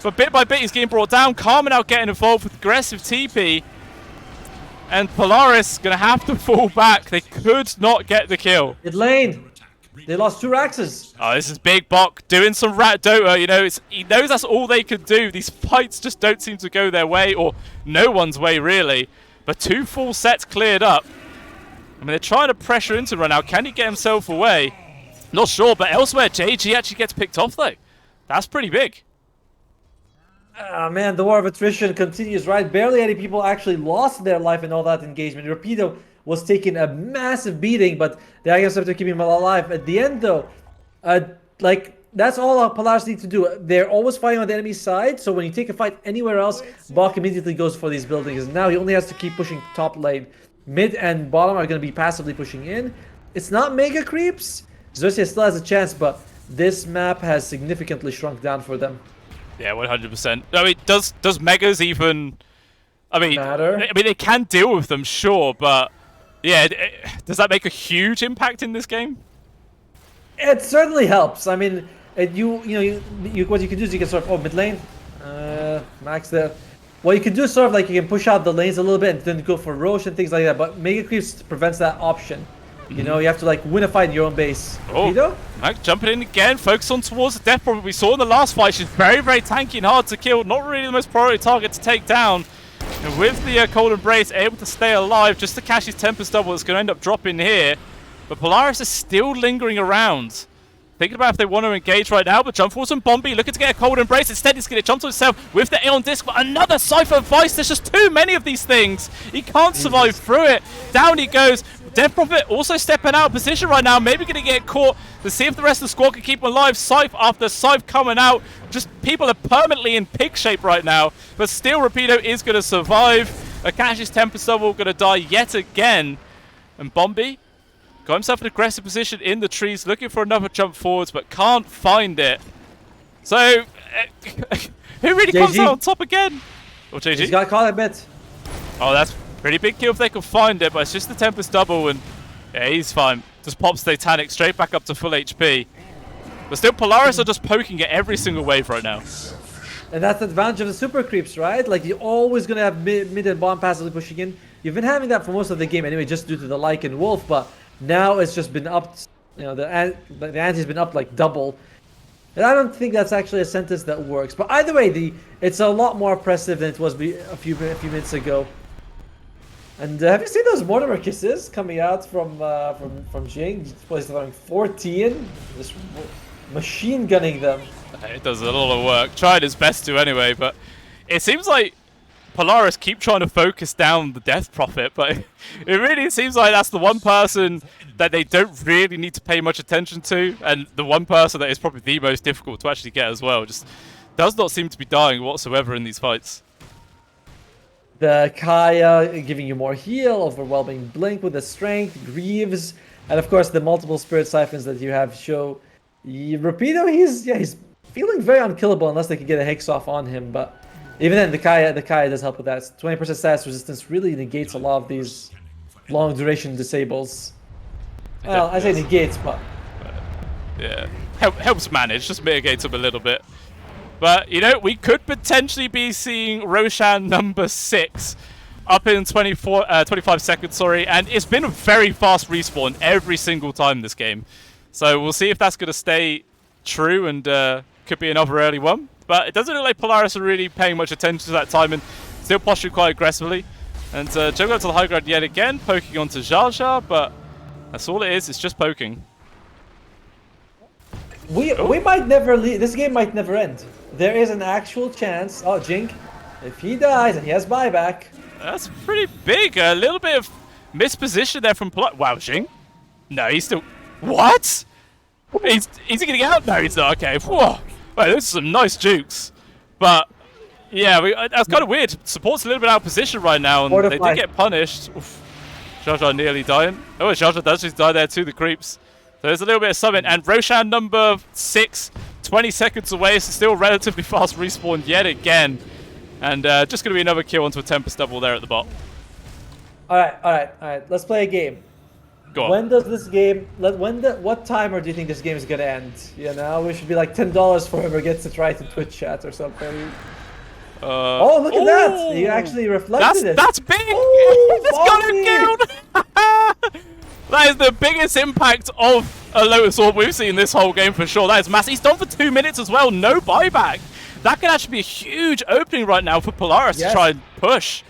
But bit by bit, he's getting brought down. Karma now getting involved with aggressive TP. And Polaris going to have to fall back. They could not get the kill. Mid lane. They lost 2 Raxes. Oh, this is Big Bok doing some rat Dota. You know, he knows that's all they could do. These fights just don't seem to go their way, or no one's way, really. But 2 full sets cleared up. I mean, they're trying to pressure into him right now. Can he get himself away? Not sure, but elsewhere, JG actually gets picked off, though. That's pretty big. Man, the war of attrition continues, right? Barely any people actually lost their life in all that engagement. Rapido was taking a massive beating, but the Icons have to keep him alive. At the end, though, that's all Polaris need to do. They're always fighting on the enemy side, so when you take a fight anywhere else, Bok immediately goes for these buildings. Now he only has to keep pushing top lane. Mid and bottom are going to be passively pushing in. It's not mega creeps. XERXIA still has a chance, but this map has significantly shrunk down for them. Yeah, 100%. I mean, does megas even... matter? I mean, they can deal with them, sure, but... Yeah, does that make a huge impact in this game? It certainly helps. I mean... what you can do is you can sort of mid lane, max there. What you can do is sort of like you can push out the lanes a little bit and then go for Roche and things like that. But Mega Creeps prevents that option. You know, you have to like win a fight in your own base. Oh, Mac jumping in again, focus on towards the Death Prophet we saw in the last fight. She's very, very tanky and hard to kill. Not really the most priority target to take down. And with the Cold Embrace, able to stay alive just to catch his Tempest Double that's going to end up dropping here. But Polaris is still lingering around. Thinking about if they want to engage right now, but jump forwards and Bombi looking to get a Cold Embrace. Instead, he's going to jump to himself with the Aeon Disc, but another Cypher Vice. There's just too many of these things. He can't survive through it. Down he goes. Death Prophet also stepping out of position right now. Maybe going to get caught to see if the rest of the squad can keep him alive. Scythe after Scythe coming out. Just people are permanently in pig shape right now. But still, Rapido is going to survive. Akashi's Tempest Double going to die yet again. And Bombi got himself an aggressive position in the trees, looking for another jump forwards, but can't find it. So, who really comes out on top again? Or JG? He's got caught a bit. Oh, that's pretty big kill if they can find it, but it's just the Tempest Double, and yeah, he's fine. Just pops Titanic straight back up to full HP. But still, Polaris are just poking at every single wave right now. And that's the advantage of the super creeps, right? Like, you're always going to have mid and bottom passively pushing in. You've been having that for most of the game anyway, just due to the Lycan Wolf, but now it's just been upped. You know, the ante's been up like double. And I don't think that's actually a sentence that works. But either way, it's a lot more oppressive than it was a few minutes ago. And have you seen those Mortimer kisses coming out from Xing? He's throwing 14, just machine gunning them. It does a lot of work. Tried his best to anyway, but it seems like Polaris keep trying to focus down the Death Prophet, but it really seems like that's the one person that they don't really need to pay much attention to, and the one person that is probably the most difficult to actually get as well. Just does not seem to be dying whatsoever in these fights. The Kaya giving you more heal, overwhelming Blink with the strength, Greaves, and of course the multiple Spirit Siphons that you have show. Rapido, he's feeling very unkillable unless they can get a Hex off on him, but even then the Kaya does help with that. 20% status resistance really negates a lot of these long duration disables. Well, I say negates, but yeah, helps manage, just mitigates them a little bit. But, you know, we could potentially be seeing Roshan number 6. up in 25 seconds, sorry, and it's been a very fast respawn every single time this game. So we'll see if that's going to stay true and could be another early one. But it doesn't look like Polaris are really paying much attention to that timing. Still posturing quite aggressively. And Joe got to the high ground yet again, poking onto Jaja, but that's all it is, it's just poking. We might never leave. This game might never end. There is an actual chance. Oh, Jink, if he dies and he has buyback. That's pretty big. A little bit of misposition there from Polaris. Wow, Jink. No, he's still... What? Is he getting out? No, he's not. Okay. Whoa. Wait, those are some nice jukes. But, yeah, that's kind of weird. Support's a little bit out of position right now, and they did get punished. Oof. Jaja nearly dying. Oh, Jaja does just die there too, the creeps. So there's a little bit of summon. And Roshan number 6, 20 seconds away. So still relatively fast respawn yet again. And just going to be another kill onto a Tempest double there at the bot. All right. Let's play a game. Go on. When does this game? What timer do you think this game is gonna end? You know, we should be like $10 for whoever gets to try to Twitch chat or something. Oh, look at that! He actually reflected it. That's big. Oh, it's got him killed. That is the biggest impact of a Lotus Orb we've seen this whole game for sure. That is massive. He's done for 2 minutes as well. No buyback. That could actually be a huge opening right now for Polaris to try and push.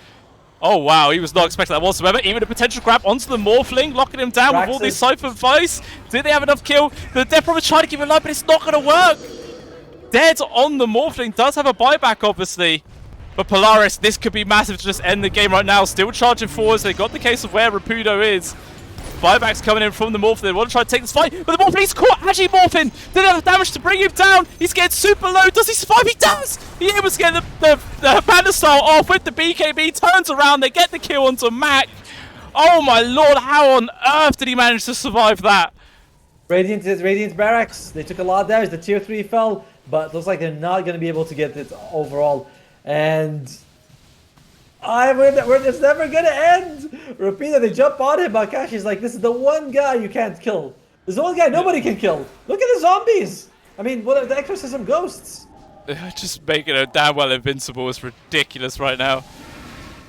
Oh, wow. He was not expecting that whatsoever. Even a potential grab onto the Morphling, locking him down with all these Cypher Vice. Did they have enough kill? The Death Promise trying to give him life, but it's not going to work. Dead on the Morphling. Does have a buyback, obviously. But Polaris, this could be massive to just end the game right now. Still charging forwards. They got the case of where Rapido is. Buyback's coming in from the Morphin. They want to try to take this fight, but the Morphin is caught. Actually, Morphin didn't have the damage to bring him down. He's getting super low. Does he survive? He does! He able to get the Panda style off with the BKB. Turns around. They get the kill onto Mac. Oh my lord, how on earth did he manage to survive that? Radiant Barracks. They took a lot of damage. The tier 3 fell, but looks like they're not going to be able to get it overall. And... it's never gonna end! Rapida, they jump on him. Akashi's like, this is the one guy you can't kill. This is the one guy nobody can kill. Look at the zombies! I mean, what are the exorcism ghosts? Just making it damn well invincible is ridiculous right now.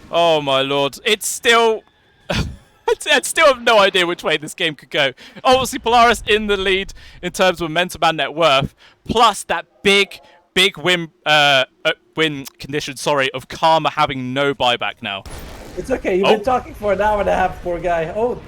Oh my lord. It's still... I still have no idea which way this game could go. Obviously, Polaris in the lead in terms of momentum and net worth. Plus that big win condition, of Karma having no buyback now. It's okay, you've been talking for an hour and a half, poor guy. Oh,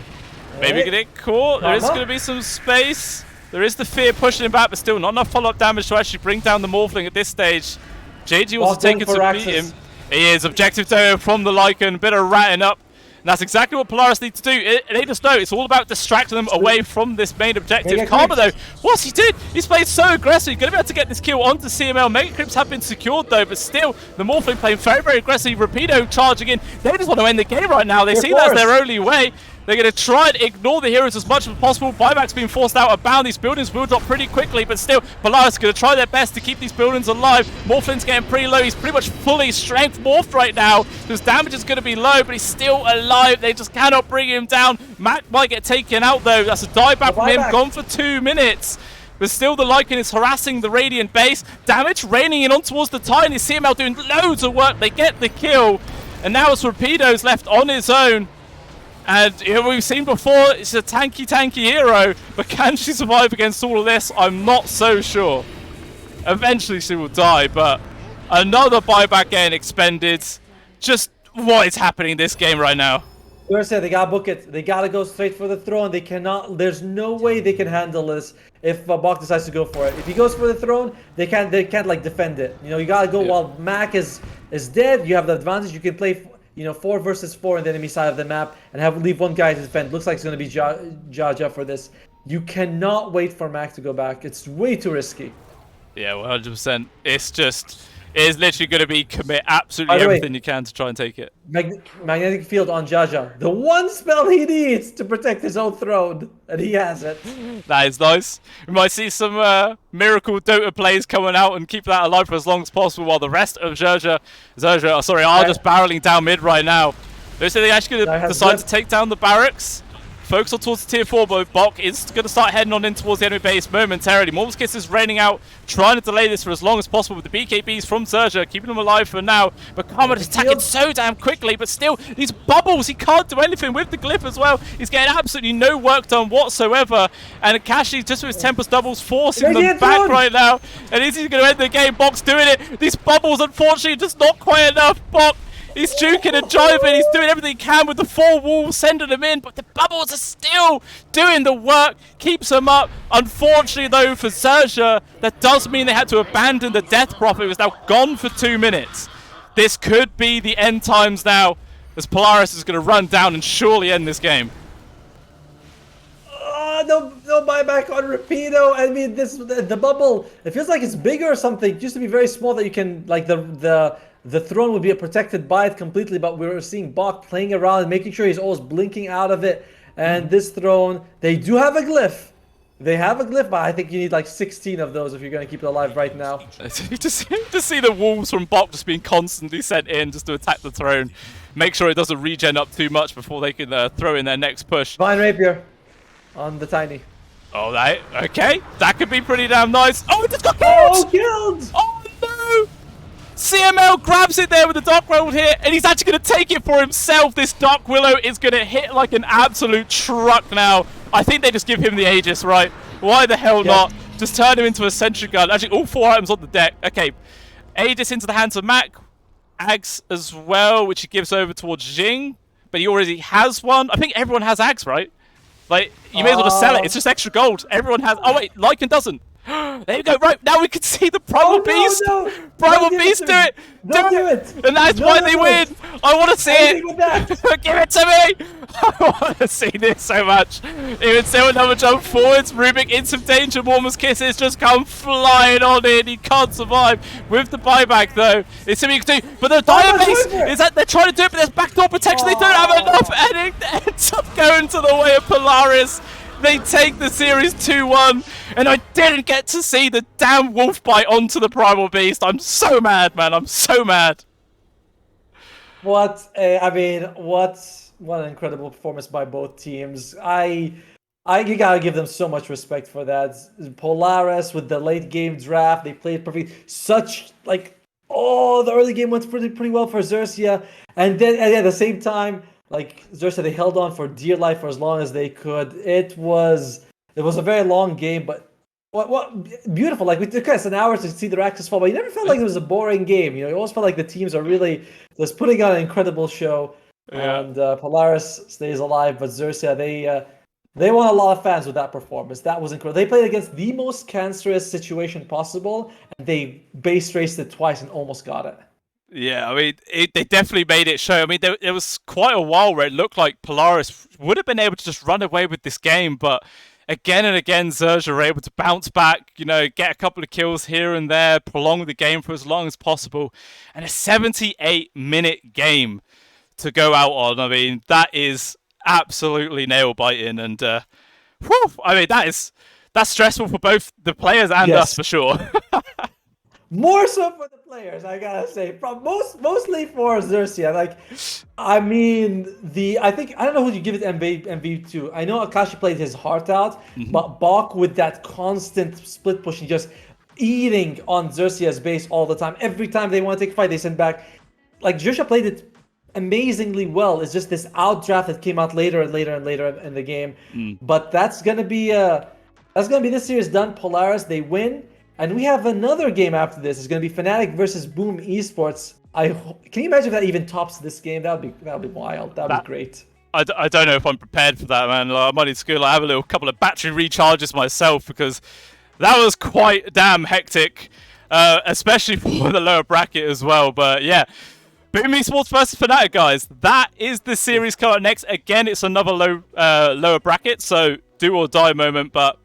maybe get caught. There is going to be some space. There is the fear pushing him back, but still not enough follow-up damage to actually bring down the Morphling at this stage. JG wants to take it to beat him. He is. Objective down from the Lycan, bit of ratting up. And that's exactly what Polaris need to do. They just know it's all about distracting them away from this main objective. Karma, though, what's he did? He's played so aggressive. He's going to be able to get this kill onto CML. Mega Crypts have been secured, though, but still, the Morphling playing very, very aggressive. Rapido charging in. They just want to end the game right now. They see that's their only way. They're going to try and ignore the heroes as much as possible. Buyback's being forced out of bound. These buildings will drop pretty quickly, but still, Polaris is going to try their best to keep these buildings alive. Morphling's getting pretty low. He's pretty much fully strength morphed right now. His damage is going to be low, but he's still alive. They just cannot bring him down. Mac might get taken out, though. That's a dieback from him. Gone for 2 minutes. But still, the Lycan is harassing the Radiant base. Damage raining in on towards the Tiny. CML doing loads of work. They get the kill. And now it's Rapido's left on his own. And we've seen before, it's a tanky hero, but can she survive against all of this? I'm not so sure. Eventually she will die, but another buyback getting expended. Just what is happening in this game right now? They gotta book it. They gotta go straight for the throne. They cannot. There's no way they can handle this if Bok decides to go for it. If he goes for the throne, they can't like defend it. You know, you gotta go while Mac is dead. You have the advantage. You can play 4 versus 4 on the enemy side of the map and leave one guy to defend. Looks like it's going to be Jaja for this. You cannot wait for Mac to go back. It's way too risky. Yeah, 100%. It is literally going to be commit absolutely everything you can to try and take it. Magnetic field on Jaja. The one spell he needs to protect his own throne, and he has it. That is nice. We might see some miracle Dota plays coming out and keep that alive for as long as possible, while the rest of XERXIA are just barreling down mid right now. Looks like they actually going to decide to take down the barracks. focus on towards the tier 4, but Bok is going to start heading on in towards the enemy base momentarily. Mormskiss is raining out, trying to delay this for as long as possible with the BKBs from XERXIA, keeping them alive for now. But Karma is attacking so damn quickly, but still, these bubbles, he can't do anything with the glyph as well. He's getting absolutely no work done whatsoever. And Akashi, just with his Tempest doubles, forcing them back right now. And is he going to end the game? Bok's doing it. These bubbles, unfortunately, just not quite enough. Bok, he's juking and jiving. He's doing everything he can with the 4 walls, sending them in. But the bubbles are still doing the work. Keeps them up. Unfortunately, though, for XERXIA, that does mean they had to abandon the Death Prophet. It was now gone for 2 minutes. This could be the end times now, as Polaris is going to run down and surely end this game. No buyback on Rapido. I mean, the bubble, it feels like it's bigger or something. It used to be very small that you can, like, the throne would be protected by it completely, but we were seeing Bok playing around and making sure he's always blinking out of it. And this throne, they do have a glyph. They have a glyph, but I think you need like 16 of those if you're going to keep it alive right now. to see the wolves from Bok just being constantly sent in just to attack the throne. Make sure it doesn't regen up too much before they can throw in their next push. Vine Rapier on the Tiny. Oh, okay. That could be pretty damn nice. Oh, it just got killed! Oh, killed! Oh, no! CML grabs it there with the Dark Willow here, and he's actually going to take it for himself. This Dark Willow is going to hit like an absolute truck now. I think they just give him the Aegis, right? Why the hell not? Just turn him into a sentry gun. Actually, all 4 items on the deck. Okay, Aegis into the hands of Mac. Ags as well, which he gives over towards Jing. But he already has one. I think everyone has Ags, right? Like, you may as well just sell it. It's just extra gold. Everyone has... Oh, wait, Lycan doesn't. There you go. Right, now we can see the Primal Beast. No. Primal Beast, do it. Do it. And that's why they win. I want to see it. Give it to me. I want to see this so much. Even still, another jump forwards. Rubik in some danger. Warmer's Kisses just come flying on in. He can't survive with the buyback, though. It's something you can do. But the Diabase is that they're trying to do it, but there's backdoor protection. They don't have enough, and it ends up going to the way of Polaris. They take the series 2-1, and I didn't get to see the damn wolf bite onto the Primal Beast. I'm so mad, man. I'm so mad. What an incredible performance by both teams. You gotta give them so much respect for that. Polaris with the late game draft, they played perfect. The early game went pretty well for XERXIA, and then at the same time, like XERXIA, they held on for dear life for as long as they could. It was a very long game, but what beautiful. Like, we took us an hour to see the Raxus fall, but you never felt like it was a boring game. You know, you always felt like the teams are really just putting on an incredible show. Yeah. And Polaris stays alive, but XERXIA, they won a lot of fans with that performance. That was incredible. They played against the most cancerous situation possible, and they base raced it twice and almost got it. Yeah, I mean, they definitely made it show. I mean, there was quite a while where it looked like Polaris would have been able to just run away with this game, but again and again, XERXIA were able to bounce back, you know, get a couple of kills here and there, prolong the game for as long as possible, and a 78-minute game to go out on. I mean, that is absolutely nail-biting, and I mean, that's stressful for both the players and us, for sure. More so for the players, I gotta say. Mostly for XERXIA. Like, I mean, I don't know who you give it MV to. I know Akashi played his heart out, but Bok with that constant split pushing, just eating on XERXIA's base all the time. Every time they want to take a fight, they send back. Like, XERXIA played it amazingly well. It's just this outdraft that came out later and later and later in the game. But that's gonna be this series done. Polaris, they win. And we have another game after this. It's going to be Fnatic versus Boom Esports. Can you imagine if that even tops this game? That would be wild. That would be great. I don't know if I'm prepared for that, man. Like, I might need to I have a couple of battery recharges myself, because that was quite damn hectic, especially for the lower bracket as well. But yeah, Boom Esports versus Fnatic, guys. That is the series coming up next. Again, it's another lower bracket, so do or die moment, but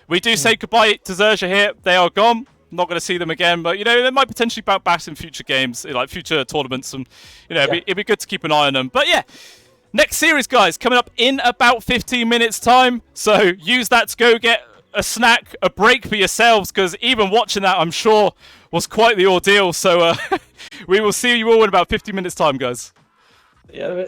we do say goodbye to XERXIA here. They are gone. Not going to see them again, but, you know, they might potentially bounce back in future games, like future tournaments, and, you know, it'd be good to keep an eye on them. But yeah, next series, guys, coming up in about 15 minutes time. So use that to go get a snack, a break for yourselves, because even watching that, I'm sure, was quite the ordeal. So we will see you all in about 15 minutes time, guys. Yeah.